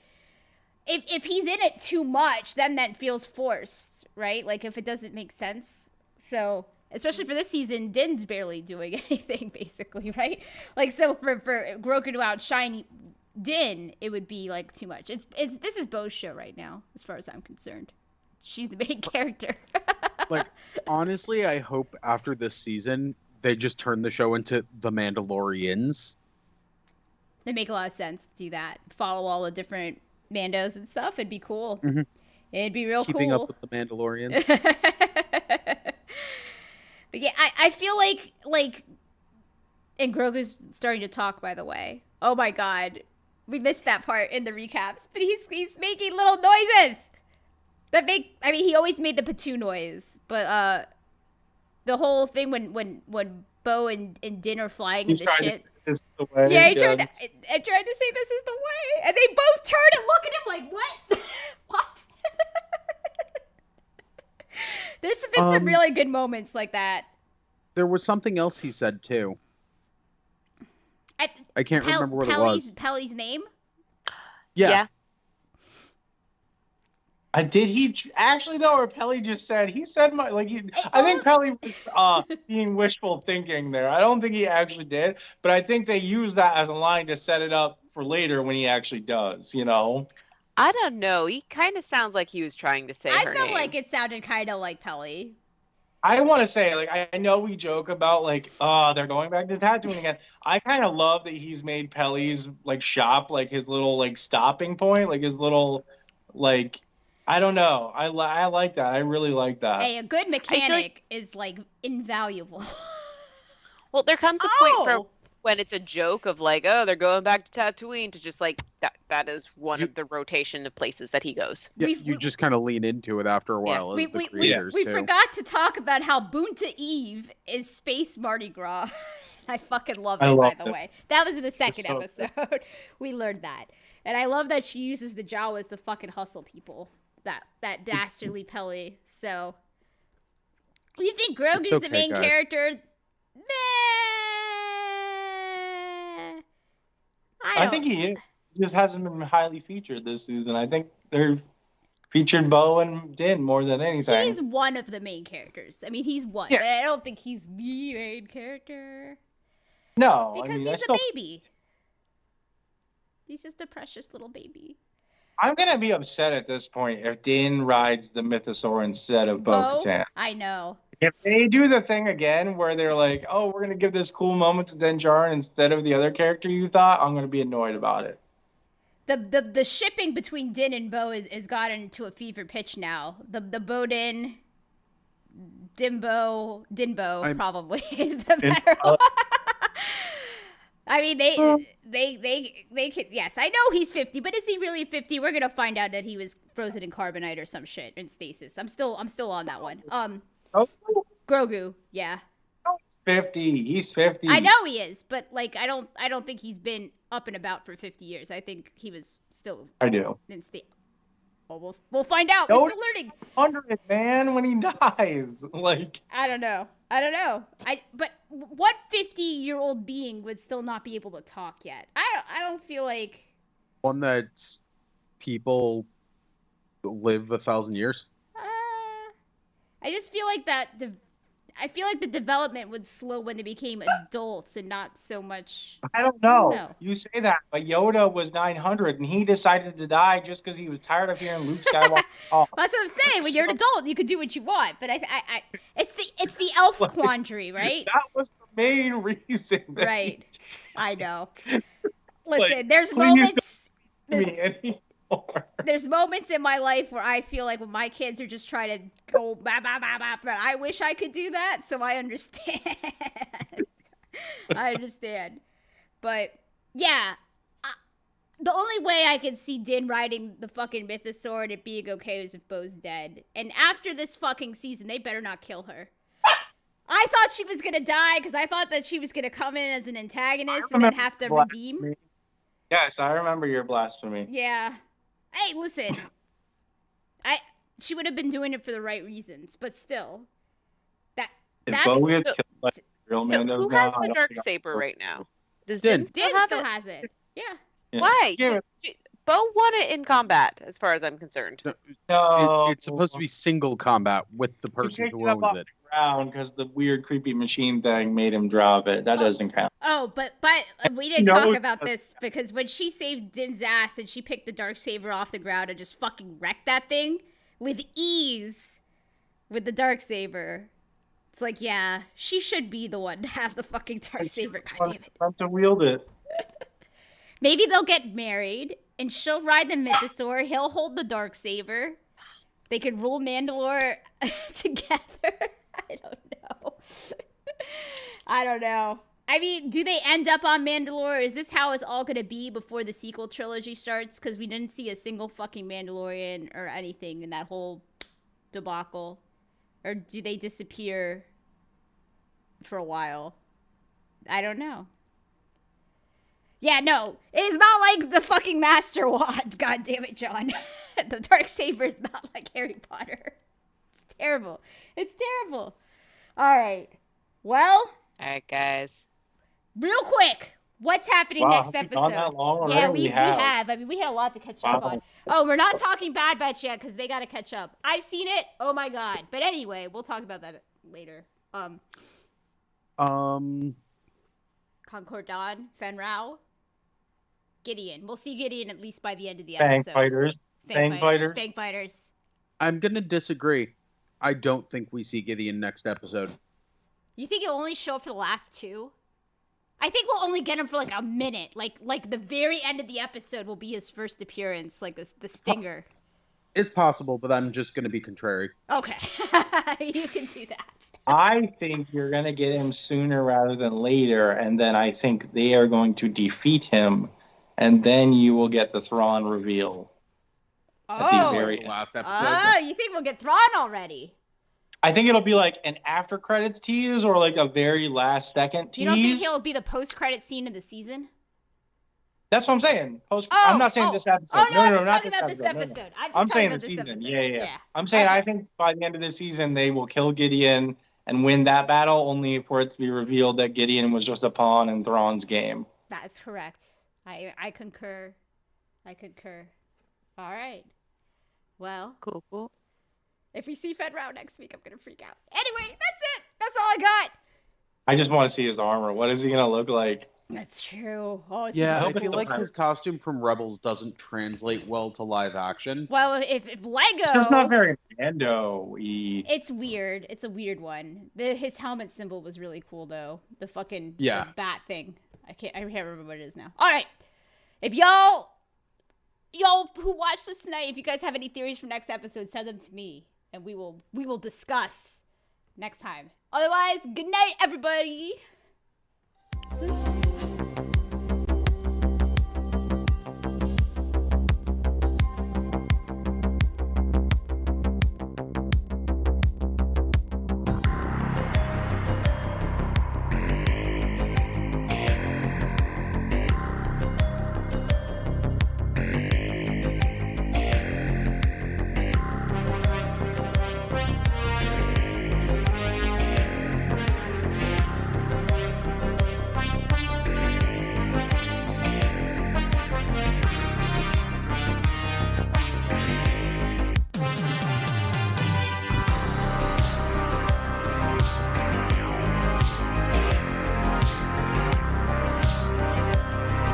if he's in it too much, then that feels forced, right? Like if it doesn't make sense. So especially for this season, Din's barely doing anything basically, right? Like so for Grogu to outshine Din, it would be like too much. This is Bo's show right now, as far as I'm concerned. She's the main character. Like honestly, I hope after this season they just turn the show into The Mandalorians. They make a lot of sense to do that. Follow all the different Mandos and stuff. It'd be cool. Mm-hmm. It'd be real Keeping cool. up with the Mandalorians. But yeah, I feel like, and Grogu's starting to talk, by the way. Oh my god. We missed that part in the recaps. But he's making little noises! He always made the patoo noise. But the whole thing when Bo and Din are flying in the shit. Yeah, I tried to say this is the way. And they both turn and look at him like, what? What? There's been some really good moments like that. There was something else he said, too. I can't remember what it was. Pelly's name? Yeah. Did he actually though, or Pelly just said he said my like he? I think Pelly was being wishful thinking there. I don't think he actually did, but I think they use that as a line to set it up for later when he actually does. You know. I don't know. He kind of sounds like he was trying to say her name. I felt like it sounded kind of like Pelly. I want to say, like, I know we joke about, like, they're going back to Tatooine again. I kind of love that he's made Pelly's, like, shop, like, his little, like, stopping point, like, his little, like, I don't know. I like that. I really like that. Hey, a good mechanic is, like, invaluable. Well, there comes a point where when it's a joke of like, oh, they're going back to Tatooine, to just like that is one of the rotation of places that he goes. Yeah, you just kind of lean into it after a while as the creators we too. forgot to talk about how Boonta Eve is Space Mardi Gras. I fucking love it, I by love the it. way. That was in the second so episode. We learned that. And I love that she uses the Jawas to fucking hustle people. That dastardly Peli. So, you think Grogu's the main guys. character? Meh. I think he is. He just hasn't been highly featured this season. I think they're featured Bo and Din more than anything. He's one of the main characters. I mean, he's one, Yeah. but I don't think he's the main character. No, Because I mean, he's a baby. He's just a precious little baby. I'm gonna be upset at this point if Din rides the Mythosaur instead of Bo-Katan. I know. If they do the thing again where they're like, "Oh, we're gonna give this cool moment to Din Djarin instead of the other character you thought," I'm gonna be annoyed about it. The shipping between Din and Bo is gotten to a fever pitch now. The Bo-Din, Dinbo probably is the better one. I mean, they could. Yes, I know he's 50, but is he really 50? We're gonna find out that he was frozen in carbonite or some shit in stasis. I'm still on that one. Grogu, yeah. He's 50. He's 50. I know he is, but like, I don't think he's been up and about for 50 years. I think he was still. I do. In well, we'll find out. No, We're still learning. 100, man, when he dies, like. I don't know. But what 50-year-old being would still not be able to talk yet? I don't feel like One that's people live 1,000 years. I just feel like I feel like the development would slow when they became adults and not so much. I don't know. know. You say that, but Yoda was 900, and he decided to die just because he was tired of hearing Luke Skywalker talk. That's what I'm saying. When you're an adult, you can do what you want. But it's the elf quandary, right? That was the main reason. that Right. he I know. Listen, Like, there's please moments. didn't me anymore. There's moments in my life where I feel like when my kids are just trying to go bah, bah, bah, bah, but I wish I could do that, so I understand. I understand. But, yeah. The only way I could see Din riding the fucking Mythosaur and it being okay is if Bo's dead. And after this fucking season, they better not kill her. I thought she was gonna die because I thought that she was gonna come in as an antagonist and then have to redeem. Yes, I remember your blasphemy. Yeah. Hey, listen. She would have been doing it for the right reasons, but still. If Bo gets killed by real So Mandos who now, has I the don't dark think saber right now? Does Din. Din have still it? has it. Yeah. Yeah. Why? Yeah. Bo won it in combat, as far as I'm concerned. No, It's supposed to be single combat with the He person picked who it up owns off it. the ground because the weird, creepy machine thing made him drop it. That doesn't count. Oh, but we didn't talk about this because when she saved Din's ass and she picked the Darksaber off the ground and just fucking wrecked that thing with ease with the Darksaber. It's like, yeah, she should be the one to have the fucking Darksaber. God damn it. Not to wield it. Maybe they'll get married and she'll ride the Mythosaur. He'll hold the Darksaber. They could rule Mandalore together. I don't know. I mean, do they end up on Mandalore? Is this how it's all going to be before the sequel trilogy starts? Because we didn't see a single fucking Mandalorian or anything in that whole debacle. Or do they disappear for a while? I don't know. Yeah, no. It is not like the fucking Master Wand. God damn it, John. The Darksaber is not like Harry Potter. It's terrible. It's terrible. All right. Well. All right, guys. Real quick. What's happening next have we gone episode? that long Yeah, already? we have. I mean, we had a lot to catch up on. Oh, we're not talking Bad Batch yet because they got to catch up. I've seen it. Oh my god. But anyway, we'll talk about that later. Concord Dawn, Fen Rao, Gideon. We'll see Gideon at least by the end of the Fang episode. fighters. Fang fighters. Fang fighters. I'm gonna disagree. I don't think we see Gideon next episode. You think he'll only show up for the last two? I think we'll only get him for like a minute. Like the very end of the episode will be his first appearance, like the stinger. It's possible, but I'm just gonna be contrary. Okay. You can do that. I think you're going to get him sooner rather than later, and then I think they are going to defeat him, and then you will get the Thrawn reveal. At the very The end. last episode. Oh, you think we'll get Thrawn already? I think it'll be like an after credits tease or like a very last second tease. You don't think he'll be the post-credit scene of the season? That's what I'm saying. Oh, I'm not saying this episode. Oh, no, I'm just not talking about this episode. No. I'm just I'm talking saying about the this season. episode. Yeah. I'm saying Okay. I think by the end of the season they will kill Gideon and win that battle, only for it to be revealed that Gideon was just a pawn in Thrawn's game. That's correct. I concur. All right. Well, Cool. if we see Fed Rao next week, I'm gonna freak out. Anyway, that's it. That's all I got. I just want to see his armor. What is he gonna look like? That's true. Oh, it's Yeah, hope I it's feel the like pirate. his costume from Rebels doesn't translate well to live action. Well, if Lego, It's just not very Mando-y. it's weird. It's a weird one. His helmet symbol was really cool though. The fucking Yeah. the bat thing. I can't remember what it is now. All right. If y'all who watched this tonight, if you guys have any theories for next episode, send them to me and we will discuss next time. Otherwise, good night everybody.